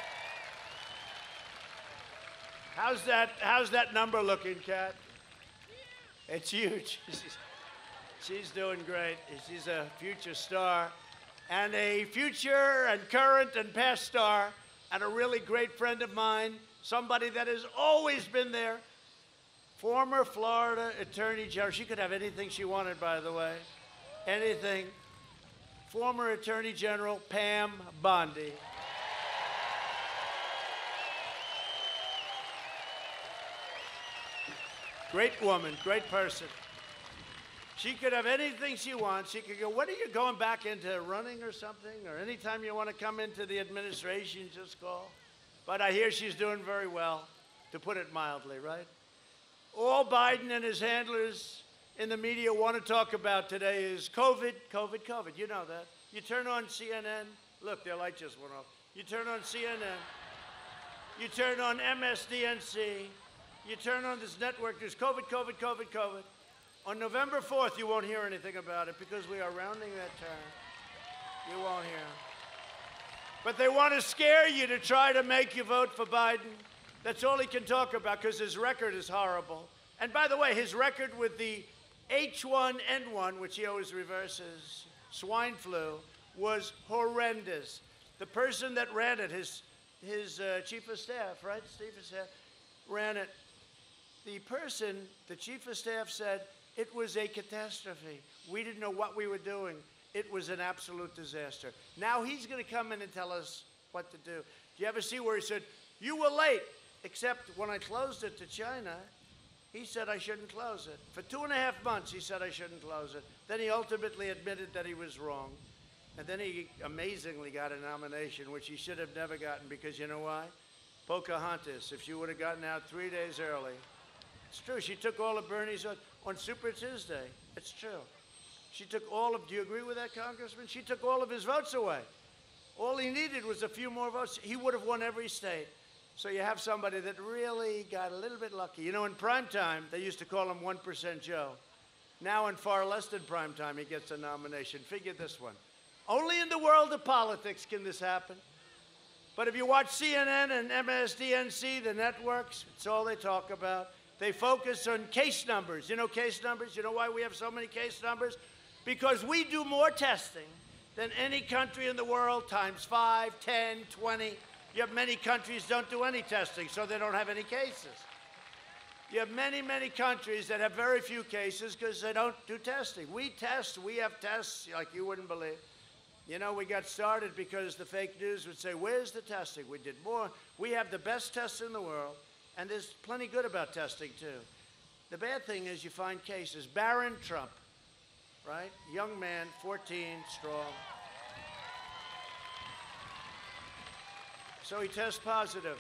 How's that number looking, Kat? It's huge. She's doing great. She's a future star, and a future and current and past star, and a really great friend of mine, somebody that has always been there. Former Florida Attorney General. She could have anything she wanted, by the way. Anything. Former Attorney General Pam Bondi. Great woman, great person. She could have anything she wants. She could go, when are you going back into running or something? Or anytime you want to come into the administration, just call. But I hear she's doing very well, to put it mildly, right? All Biden and his handlers in the media want to talk about today is COVID, COVID, COVID. You know that. You turn on CNN. Look, their light just went off. You turn on CNN. You turn on MSDNC. You turn on this network, there's COVID, COVID, COVID, COVID. On November 4th, you won't hear anything about it because we are rounding that turn. You won't hear. But they want to scare you to try to make you vote for Biden. That's all he can talk about because his record is horrible. And by the way, his record with the H1N1, which he always reverses, swine flu, was horrendous. The person that ran it, his chief of staff, right, chief of staff, ran it. The chief of staff said, it was a catastrophe. We didn't know what we were doing. It was an absolute disaster. Now he's going to come in and tell us what to do. Do you ever see where he said, you were late, except when I closed it to China, he said I shouldn't close it. For 2.5 months, he said I shouldn't close it. Then he ultimately admitted that he was wrong. And then he amazingly got a nomination, which he should have never gotten, because you know why? Pocahontas, if she would have gotten out 3 days early. It's true, she took all of Bernie's on Super Tuesday. It's true. She took all of, do you agree with that, Congressman? She took all of his votes away. All he needed was a few more votes. He would have won every state. So you have somebody that really got a little bit lucky. You know, in prime time, they used to call him 1% Joe. Now in far less than prime time, he gets a nomination. Figure this one. Only in the world of politics can this happen. But if you watch CNN and MSDNC, the networks, it's all they talk about. They focus on case numbers. You know case numbers? You know why we have so many case numbers? Because we do more testing than any country in the world, times 5, 10, 20. You have many countries don't do any testing, so they don't have any cases. You have many, many countries that have very few cases because they don't do testing. We test. We have tests like you wouldn't believe. You know, we got started because the fake news would say, where's the testing? We did more. We have the best tests in the world, and there's plenty good about testing, too. The bad thing is you find cases. Barron Trump, right? Young man, 14, strong. So he tests positive.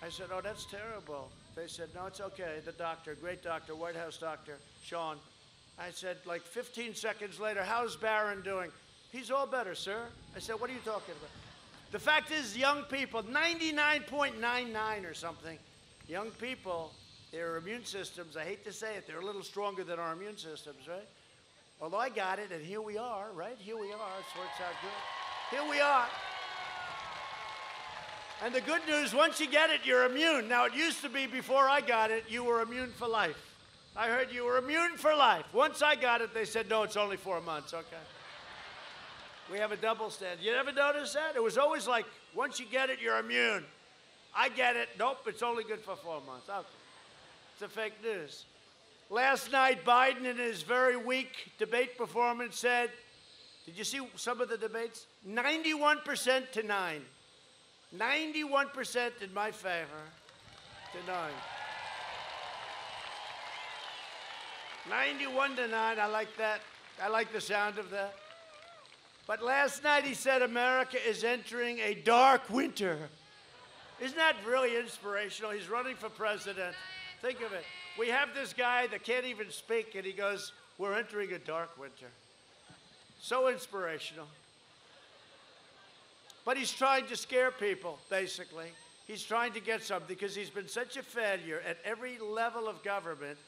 I said, oh, that's terrible. They said, no, it's okay. The doctor, great doctor, White House doctor, Sean. I said, like 15 seconds later, how's Barron doing? He's all better, sir. I said, what are you talking about? The fact is, young people, 99.99 or something, young people, their immune systems, I hate to say it, they're a little stronger than our immune systems, right? Although I got it, and here we are, right? Here we are. It works out good. Here we are. And the good news, once you get it, you're immune. Now, it used to be before I got it, you were immune for life. I heard you were immune for life. Once I got it, they said, no, it's only 4 months. Okay. We have a double standard. You ever notice that? It was always like, once you get it, you're immune. I get it. Nope, it's only good for 4 months. Okay. It's a fake news. Last night, Biden, in his very weak debate performance, said, did you see some of the debates? 91% to 9. 91% in my favor to 9. 91 to 9, I like that. I like the sound of that. But last night he said America is entering a dark winter. Isn't that really inspirational? He's running for president. Think of it. We have this guy that can't even speak, and he goes, we're entering a dark winter. So inspirational. But he's trying to scare people, basically. He's trying to get something because he's been such a failure at every level of government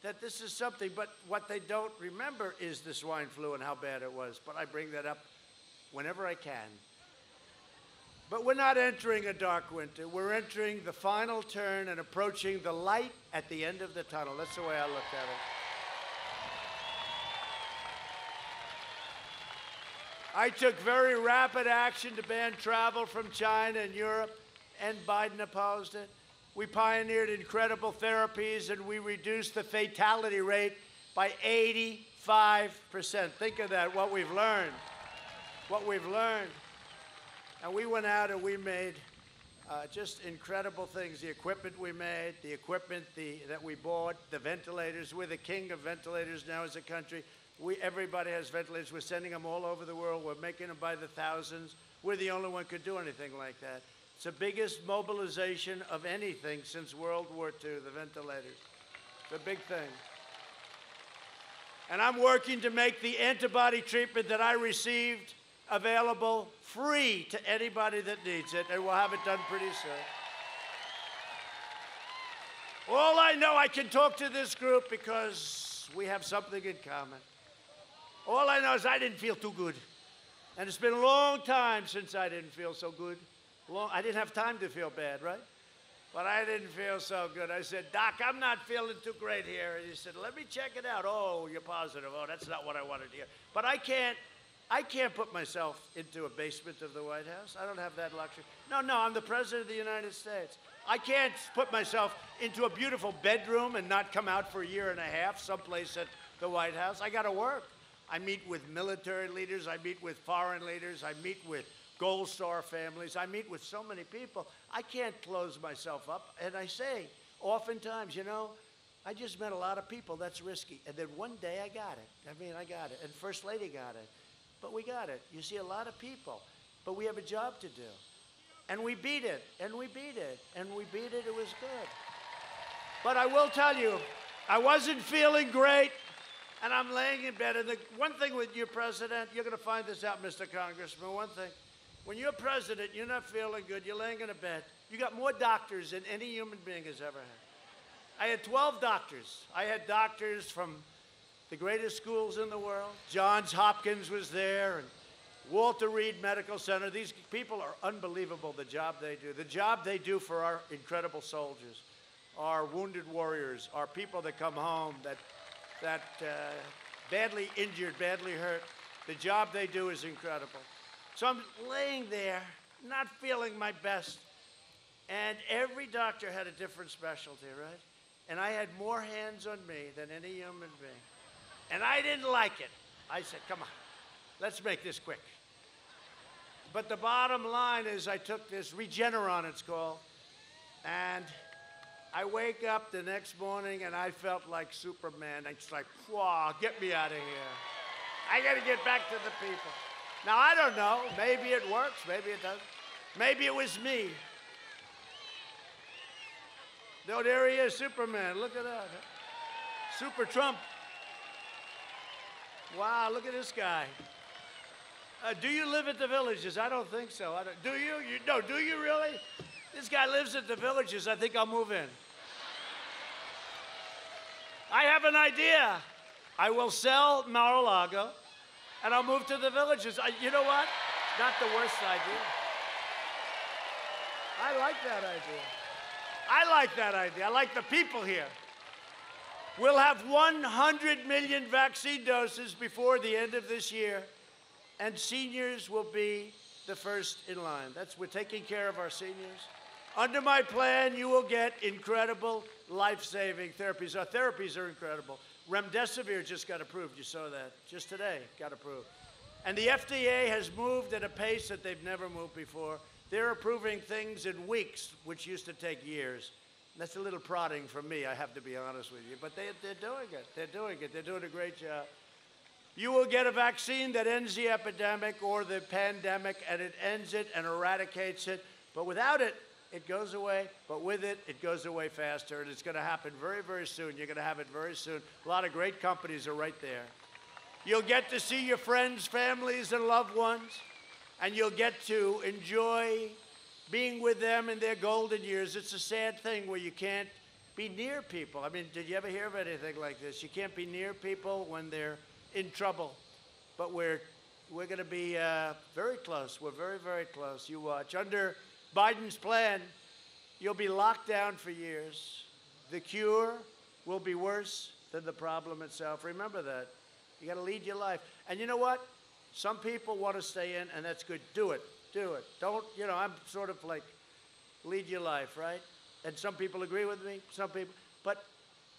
that this is something. But what they don't remember is the swine flu and how bad it was. But I bring that up whenever I can. But we're not entering a dark winter. We're entering the final turn and approaching the light at the end of the tunnel. That's the way I looked at it. I took very rapid action to ban travel from China and Europe, and Biden opposed it. We pioneered incredible therapies, and we reduced the fatality rate by 85%. Think of that, what we've learned. What we've learned. And we went out and we made just incredible things. The equipment we made, the equipment that we bought, the ventilators. We're the king of ventilators now as a country. Everybody has ventilators. We're sending them all over the world. We're making them by the thousands. We're the only one who could do anything like that. It's the biggest mobilization of anything since World War II, the ventilators. It's a big thing. And I'm working to make the antibody treatment that I received available free to anybody that needs it, and we'll have it done pretty soon. All I know, I can talk to this group because we have something in common. All I know is I didn't feel too good. And it's been a long time since I didn't feel so good. I didn't have time to feel bad, right? But I didn't feel so good. I said, Doc, I'm not feeling too great here. And he said, let me check it out. Oh, you're positive. Oh, that's not what I wanted to hear. But I can't put myself into a basement of the White House. I don't have that luxury. No, I'm the President of the United States. I can't put myself into a beautiful bedroom and not come out for a year and a half someplace at the White House. I got to work. I meet with military leaders. I meet with foreign leaders. I meet with Gold Star families. I meet with so many people. I can't close myself up. And I say, oftentimes, I just met a lot of people. That's risky. And then one day I got it. I got it. And First Lady got it. But we got it. You see a lot of people. But we have a job to do. And we beat it. And we beat it. And we beat it. It was good. But I will tell you, I wasn't feeling great. And I'm laying in bed. And the one thing with your president, you're going to find this out, Mr. Congressman, one thing. When you're president, you're not feeling good. You're laying in a bed. You got more doctors than any human being has ever had. I had 12 doctors. I had doctors from the greatest schools in the world. Johns Hopkins was there, and Walter Reed Medical Center. These people are unbelievable, the job they do. The job they do for our incredible soldiers, our wounded warriors, our people that come home that badly injured, badly hurt. The job they do is incredible. So I'm laying there, not feeling my best, and every doctor had a different specialty, right? And I had more hands on me than any human being. And I didn't like it. I said, come on, let's make this quick. But the bottom line is I took this Regeneron, it's called, and I wake up the next morning and I felt like Superman. It's like, wow, get me out of here. I got to get back to the people. Now, I don't know. Maybe it works. Maybe it doesn't. Maybe it was me. No, there he is, Superman. Look at that. Super Trump. Wow, look at this guy. Do you live at the Villages? I don't think so. Do you? No, do you really? This guy lives at the Villages. I think I'll move in. I have an idea. I will sell Mar-a-Lago, and I'll move to the Villages. You know what? Not the worst idea. I like that idea. I like that idea. I like the people here. We'll have 100 million vaccine doses before the end of this year, and seniors will be the first in line. We're taking care of our seniors. Under my plan, you will get incredible life-saving therapies. Our therapies are incredible. Remdesivir just got approved. You saw that. Just today, got approved. And the FDA has moved at a pace that they've never moved before. They're approving things in weeks, which used to take years. That's a little prodding from me, I have to be honest with you. But they're doing it. They're doing it. They're doing a great job. You will get a vaccine that ends the epidemic or the pandemic, and it ends it and eradicates it. But without it, it goes away. But with it, it goes away faster. And it's going to happen very, very soon. You're going to have it very soon. A lot of great companies are right there. You'll get to see your friends, families, and loved ones. And you'll get to enjoy being with them in their golden years. It's a sad thing where you can't be near people. I mean, did you ever hear of anything like this? You can't be near people when they're in trouble. But we're going to be very close. We're very, very close. You watch. Under Biden's plan, you'll be locked down for years. The cure will be worse than the problem itself. Remember that. You got to lead your life. And you know what? Some people want to stay in, and that's good. Do it. Do it. Don't, you know, I'm sort of like, lead your life, right? And some people agree with me, some people. But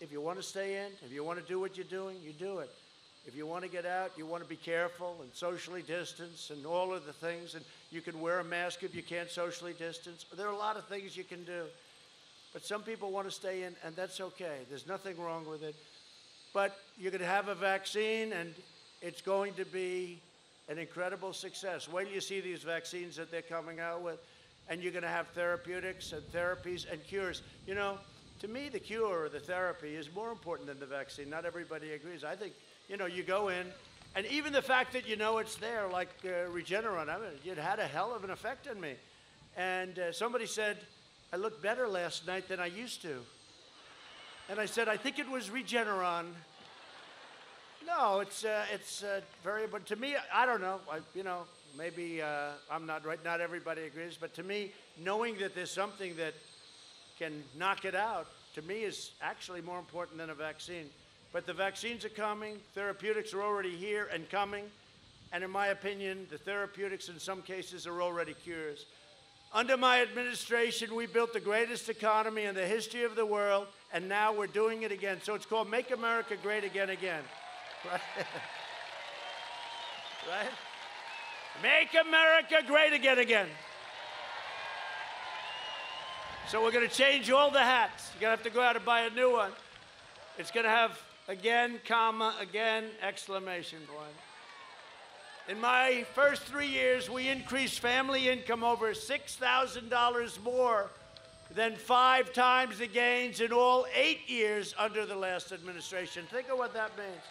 if you want to stay in, if you want to do what you're doing, you do it. If you want to get out, you want to be careful and socially distance and all of the things. And you can wear a mask if you can't socially distance. There are a lot of things you can do. But some people want to stay in, and that's okay. There's nothing wrong with it. But you're going to have a vaccine, and it's going to be an incredible success. Wait till you see these vaccines that they're coming out with. And you're going to have therapeutics and therapies and cures. You know, to me, the cure or the therapy is more important than the vaccine. Not everybody agrees. I think, you know, you go in, and even the fact that you know it's there, like Regeneron, I mean, it had a hell of an effect on me. And somebody said, I looked better last night than I used to. And I said, I think it was Regeneron. No, it's very, but to me, I don't know, you know, maybe I'm not right, not everybody agrees, but to me, knowing that there's something that can knock it out, to me is actually more important than a vaccine. But the vaccines are coming, therapeutics are already here and coming, and in my opinion, the therapeutics in some cases are already cures. Under my administration, we built the greatest economy in the history of the world, and now we're doing it again. So it's called Make America Great Again Again. Right? Right? Make America great again again. So we're going to change all the hats. You're going to have to go out and buy a new one. It's going to have again, comma, again, exclamation point. In my first 3 years, we increased family income over $6,000 more than 5 times the gains in all 8 years under the last administration. Think of what that means.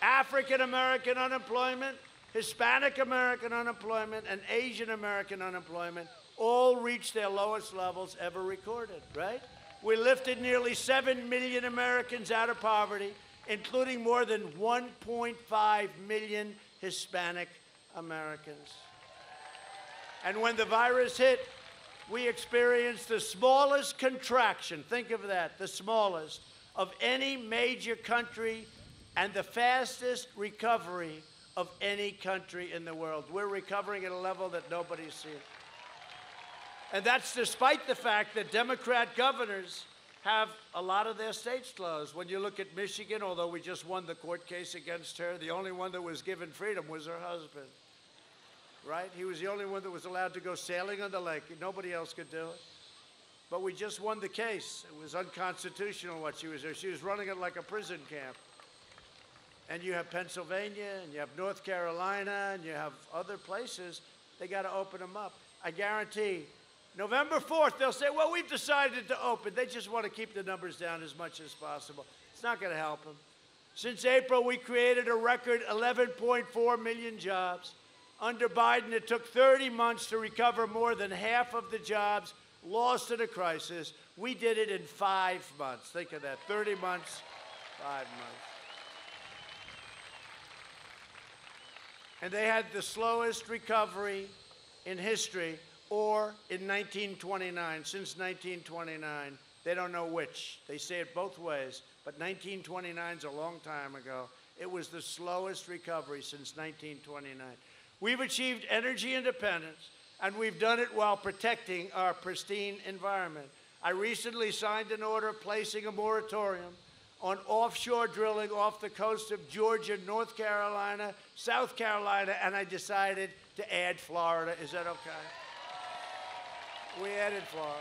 African American unemployment, Hispanic American unemployment, and Asian American unemployment all reached their lowest levels ever recorded, right? We lifted nearly 7 million Americans out of poverty, including more than 1.5 million Hispanic Americans. And when the virus hit, we experienced the smallest contraction, think of that, the smallest, of any major country and the fastest recovery of any country in the world. We're recovering at a level that nobody's seen. And that's despite the fact that Democrat governors have a lot of their states closed. When you look at Michigan, although we just won the court case against her, the only one that was given freedom was her husband, right? He was the only one that was allowed to go sailing on the lake. Nobody else could do it. But we just won the case. It was unconstitutional what she was doing. She was running it like a prison camp. And you have Pennsylvania, and you have North Carolina, and you have other places. They got to open them up. I guarantee November 4th, they'll say, well, we've decided to open. They just want to keep the numbers down as much as possible. It's not going to help them. Since April, we created a record 11.4 million jobs. Under Biden, it took 30 months to recover more than half of the jobs lost in a crisis. We did it in 5 months. Think of that, 30 months, 5 months. And they had the slowest recovery in history, or in 1929, since 1929. They don't know which. They say it both ways, but 1929 is a long time ago. It was the slowest recovery since 1929. We've achieved energy independence, and we've done it while protecting our pristine environment. I recently signed an order placing a moratorium on offshore drilling off the coast of Georgia, North Carolina, South Carolina, and I decided to add Florida. Is that okay? We added Florida.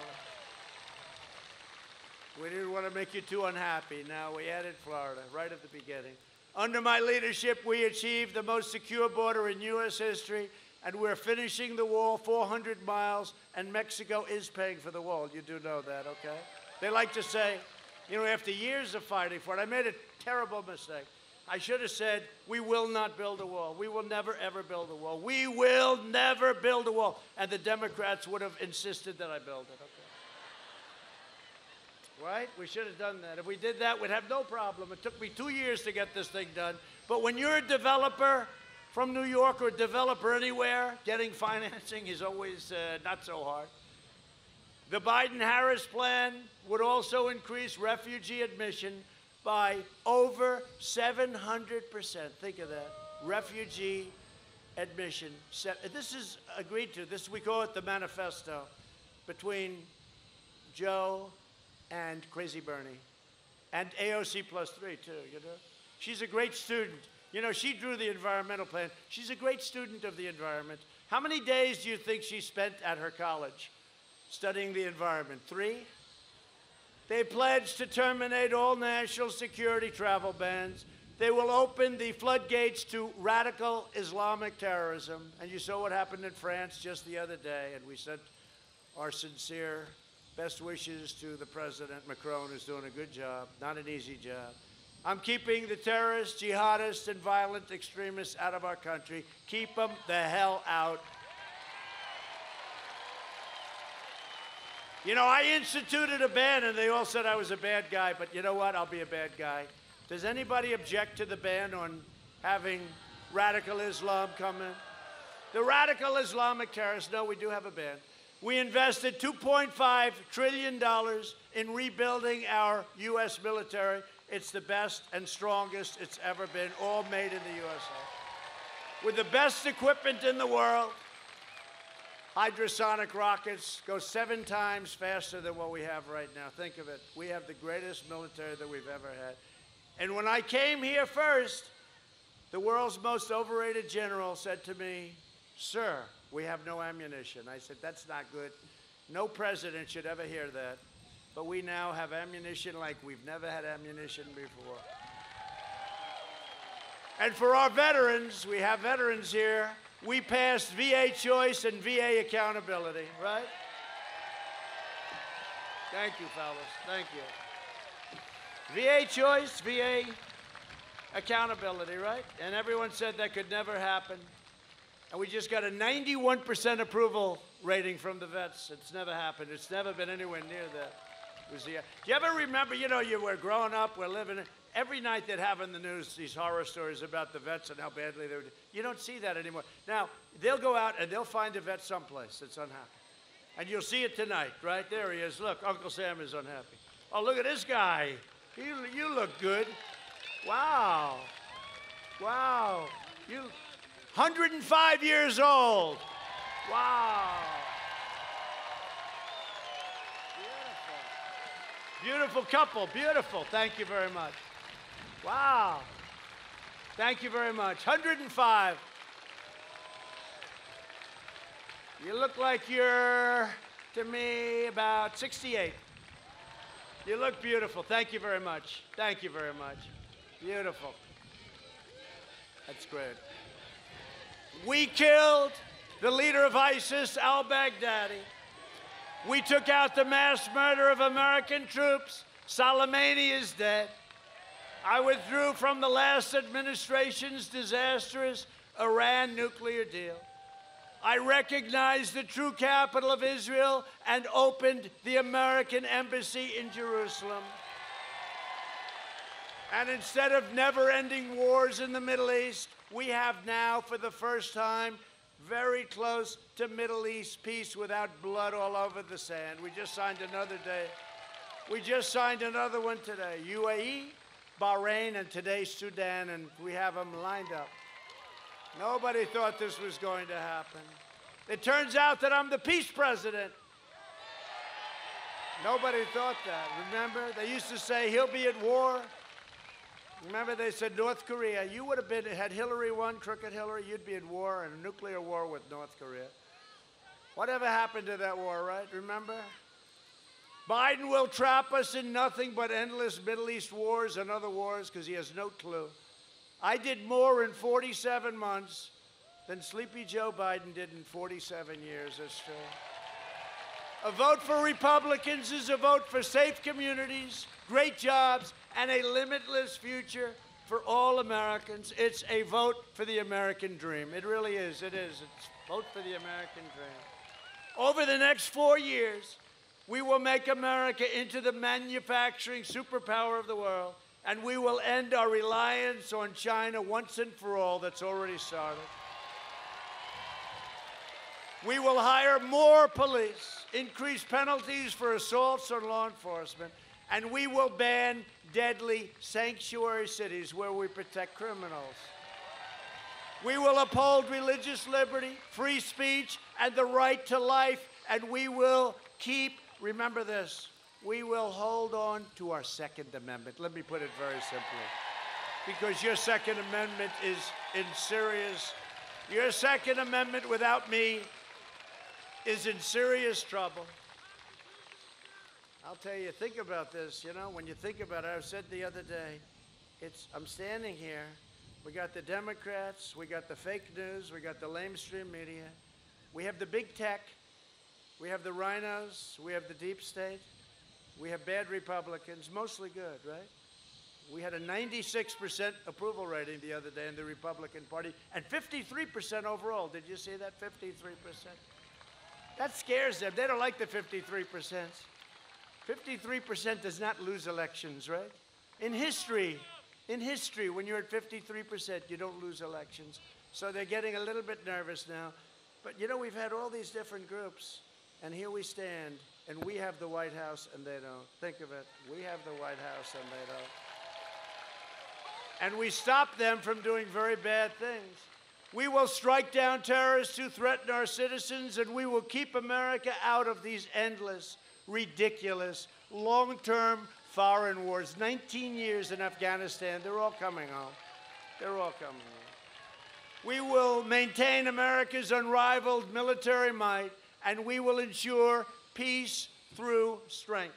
We didn't want to make you too unhappy. Now we added Florida right at the beginning. Under my leadership, we achieved the most secure border in U.S. history, and we're finishing the wall 400 miles, and Mexico is paying for the wall. You do know that, okay? They like to say, you know, after years of fighting for it, I made a terrible mistake. I should have said, we will not build a wall. We will never, ever build a wall. We will never build a wall. And the Democrats would have insisted that I build it, okay? Right? We should have done that. If we did that, we'd have no problem. It took me 2 years to get this thing done. But when you're a developer from New York or a developer anywhere, getting financing is always not so hard. The Biden-Harris plan would also increase refugee admission by over 700%. Think of that. Refugee admission. This is agreed to. This, we call it the manifesto between Joe and Crazy Bernie. And AOC plus 3, too, you know. She's a great student. You know, she drew the environmental plan. She's a great student of the environment. How many days do you think she spent at her college studying the environment? 3? They pledged to terminate all national security travel bans. They will open the floodgates to radical Islamic terrorism. And you saw what happened in France just the other day. And we sent our sincere best wishes to the President Macron, who's doing a good job, not an easy job. I'm keeping the terrorists, jihadists, and violent extremists out of our country. Keep them the hell out. You know, I instituted a ban, and they all said I was a bad guy, but you know what? I'll be a bad guy. Does anybody object to the ban on having radical Islam come in? The radical Islamic terrorists, no, we do have a ban. We invested $2.5 trillion in rebuilding our U.S. military. It's the best and strongest it's ever been, all made in the USA. With the best equipment in the world. Hydrosonic rockets go 7 times faster than what we have right now. Think of it. We have the greatest military that we've ever had. And when I came here first, the world's most overrated general said to me, "Sir, we have no ammunition." I said, "That's not good. No president should ever hear that. But we now have ammunition like we've never had ammunition before." And for our veterans, we have veterans here. We passed VA choice and VA accountability, right? Thank you, fellas. Thank you. VA choice, VA accountability, right? And everyone said that could never happen. And we just got a 91% approval rating from the vets. It's never happened. It's never been anywhere near that. Do you ever remember, you know, you were growing up, we're living in, every night they'd have in the news these horror stories about the vets and how badly they would. You don't see that anymore. Now, they'll go out and they'll find a vet someplace that's unhappy. And you'll see it tonight, right? There he is. Look, Uncle Sam is unhappy. Oh, look at this guy. You look good. Wow. Wow. You 105 years old. Wow. Beautiful couple, beautiful. Thank you very much. Wow. Thank you very much. 105. You look like you're, to me, about 68. You look beautiful. Thank you very much. Thank you very much. Beautiful. That's great. We killed the leader of ISIS, al-Baghdadi. We took out the mass murder of American troops. Soleimani is dead. I withdrew from the last administration's disastrous Iran nuclear deal. I recognized the true capital of Israel and opened the American embassy in Jerusalem. And instead of never-ending wars in the Middle East, we have now, for the first time, very close to Middle East peace without blood all over the sand. We just signed another day. We just signed another one today. UAE, Bahrain, and today Sudan, and we have them lined up. Nobody thought this was going to happen. It turns out that I'm the peace president. Nobody thought that. Remember, they used to say he'll be at war. Remember, they said North Korea. You would have been, had Hillary won, crooked Hillary, you'd be at war, in a nuclear war with North Korea. Whatever happened to that war, right? Remember? Biden will trap us in nothing but endless Middle East wars and other wars because he has no clue. I did more in 47 months than Sleepy Joe Biden did in 47 years. That's true. A vote for Republicans is a vote for safe communities, great jobs, and a limitless future for all Americans. It's a vote for the American dream. It really is. It is. It's a vote for the American dream. Over the next 4 years, we will make America into the manufacturing superpower of the world, and we will end our reliance on China once and for all. That's already started. We will hire more police, increase penalties for assaults on law enforcement, and we will ban deadly sanctuary cities where we protect criminals. We will uphold religious liberty, free speech, and the right to life, and we will keep, remember this, we will hold on to our Second Amendment. Let me put it very simply, because your Second Amendment is in serious, your Second Amendment without me is in serious trouble. I'll tell you, think about this, you know, when you think about it, I said the other day, I'm standing here, we got the Democrats, we got the fake news, we got the lamestream media, we have the big tech, we have the rhinos, we have the deep state, we have bad Republicans, mostly good, right? We had a 96% approval rating the other day in the Republican Party, and 53% overall. Did you see that, 53%? That scares them. They don't like the 53%. 53% does not lose elections, right? In history, when you're at 53%, you don't lose elections. So they're getting a little bit nervous now. But, you know, we've had all these different groups, and here we stand, and we have the White House, and they don't. Think of it. We have the White House, and they don't. And we stop them from doing very bad things. We will strike down terrorists who threaten our citizens, and we will keep America out of these endless, ridiculous, long-term foreign wars. 19 years in Afghanistan. They're all coming home. They're all coming home. We will maintain America's unrivaled military might, and we will ensure peace through strength.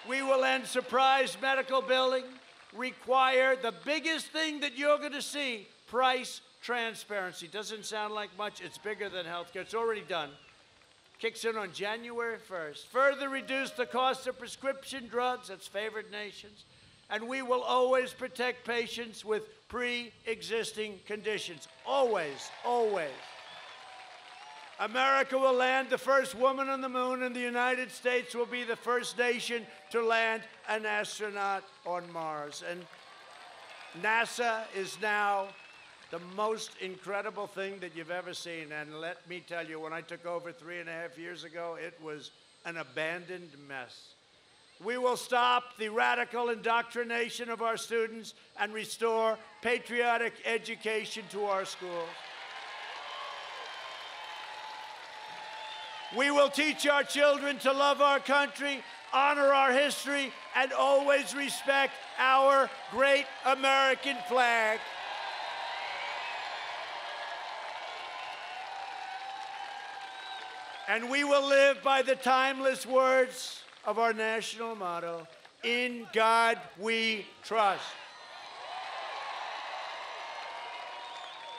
We will end surprise medical billing, require the biggest thing that you're going to see, price transparency. Doesn't sound like much. It's bigger than healthcare. It's already done. Kicks in on January 1st. Further reduce the cost of prescription drugs. That's favored nations. And we will always protect patients with pre-existing conditions. Always, always. America will land the first woman on the moon, and the United States will be the first nation to land an astronaut on Mars. And NASA is now the most incredible thing that you've ever seen. And let me tell you, when I took over 3.5 years ago, it was an abandoned mess. We will stop the radical indoctrination of our students and restore patriotic education to our schools. We will teach our children to love our country, honor our history, and always respect our great American flag. And we will live by the timeless words of our national motto, "In God we trust."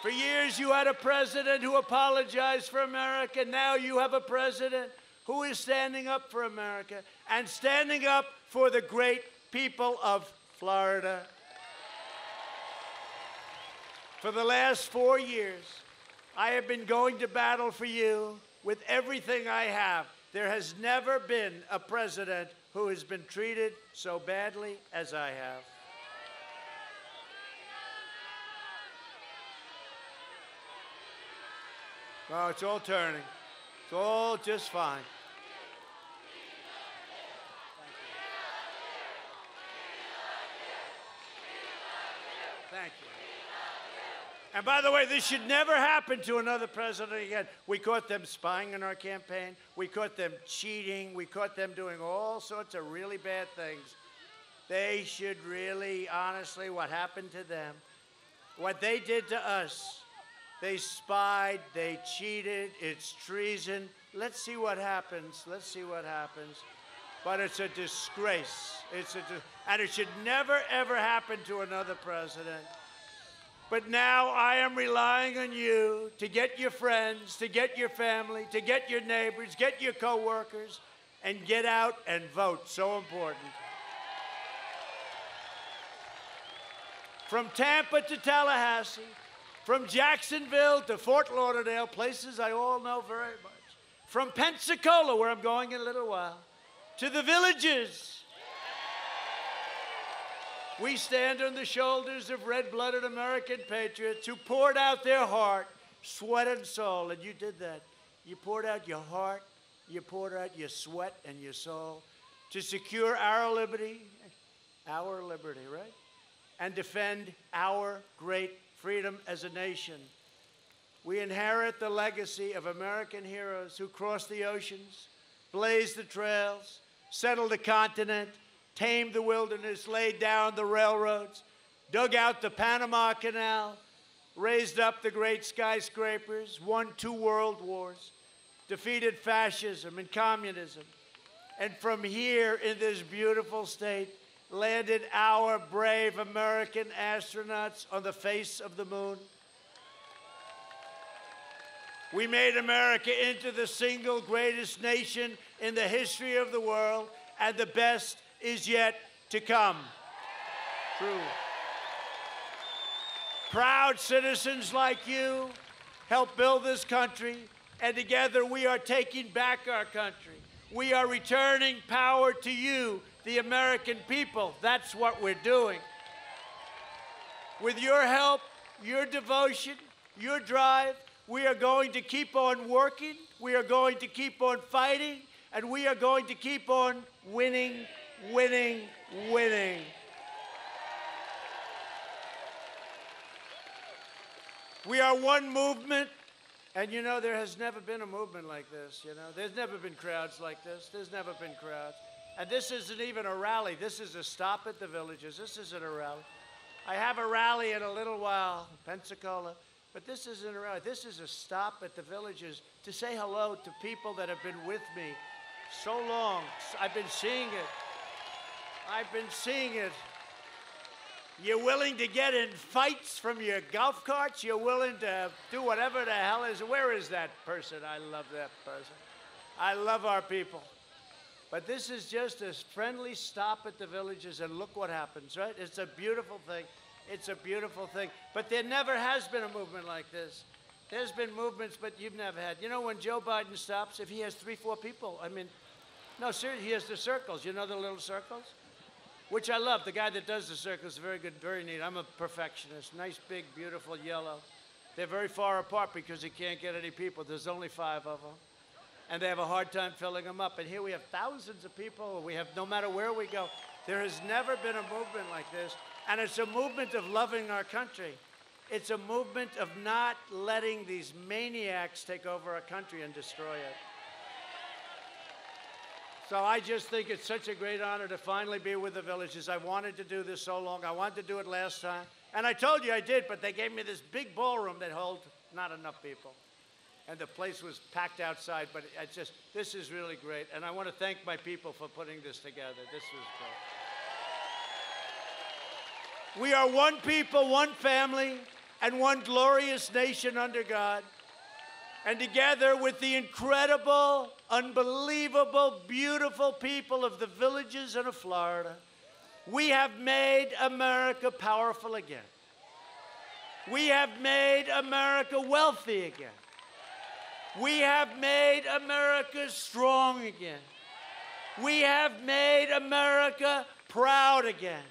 For years, you had a president who apologized for America. Now you have a president who is standing up for America and standing up for the great people of Florida. For the last 4 years, I have been going to battle for you with everything I have. There has never been a president who has been treated so badly as I have. Oh, it's all turning. It's all just fine. Thank you. And by the way, this should never happen to another president again. We caught them spying on our campaign. We caught them cheating. We caught them doing all sorts of really bad things. They should really, honestly, what happened to them, what they did to us, they spied, they cheated, it's treason. Let's see what happens. Let's see what happens. but it's a disgrace. And it should never, ever happen to another president. But now I am relying on you to get your friends, to get your family, to get your neighbors, get your coworkers, and get out and vote. So important. From Tampa to Tallahassee, from Jacksonville to Fort Lauderdale, places I all know very much. From Pensacola, where I'm going in a little while, to the villages. We stand on the shoulders of red-blooded American patriots who poured out their heart, sweat, and soul. And you did that. You poured out your heart, you poured out your sweat and your soul to secure our liberty, right? And defend our great freedom as a nation. We inherit the legacy of American heroes who crossed the oceans, blazed the trails, settled the continent, tamed the wilderness, laid down the railroads, dug out the Panama Canal, raised up the great skyscrapers, won 2 world wars, defeated fascism and communism, and from here in this beautiful state landed our brave American astronauts on the face of the moon. We made America into the single greatest nation in the history of the world, and the best is yet to come. True. Proud citizens like you help build this country, and together we are taking back our country. We are returning power to you, the American people. That's what we're doing. With your help, your devotion, your drive, we are going to keep on working, we are going to keep on fighting, and we are going to keep on winning, winning, winning. We are one movement, and you know, there has never been a movement like this, you know. There's never been crowds like this. There's never been crowds. And this isn't even a rally. This is a stop at the villages. This isn't a rally. I have a rally in a little while, Pensacola, but this isn't a rally. This is a stop at the villages to say hello to people that have been with me so long. I've been seeing it. I've been seeing it. You're willing to get in fights from your golf carts. You're willing to do whatever the hell is. Where is that person? I love that person. I love our people. But this is just a friendly stop at the villages, and look what happens, right? It's a beautiful thing. It's a beautiful thing. But there never has been a movement like this. There's been movements, but you've never had. You know, when Joe Biden stops, if he has 3, 4 people, I mean, no, seriously, he has the circles. You know the little circles? Which I love. The guy that does the circles is very good, very neat. I'm a perfectionist. Nice, big, beautiful yellow. They're very far apart because he can't get any people. There's only 5 of them. And they have a hard time filling them up. And here we have thousands of people. We have, no matter where we go, there has never been a movement like this. And it's a movement of loving our country. It's a movement of not letting these maniacs take over our country and destroy it. So I just think it's such a great honor to finally be with the villages. I wanted to do this so long. I wanted to do it last time. And I told you I did, but they gave me this big ballroom that holds not enough people. And the place was packed outside, but this is really great. And I want to thank my people for putting this together. This was great. We are one people, one family, and one glorious nation under God. And together with the incredible, unbelievable, beautiful people of the villages and of Florida, we have made America powerful again. We have made America wealthy again. We have made America strong again. We have made America proud again.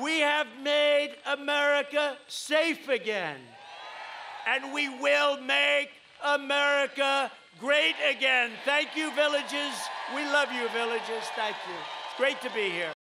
We have made America safe again. And we will make America great again. Thank you, villages. We love you, villages. Thank you. It's great to be here.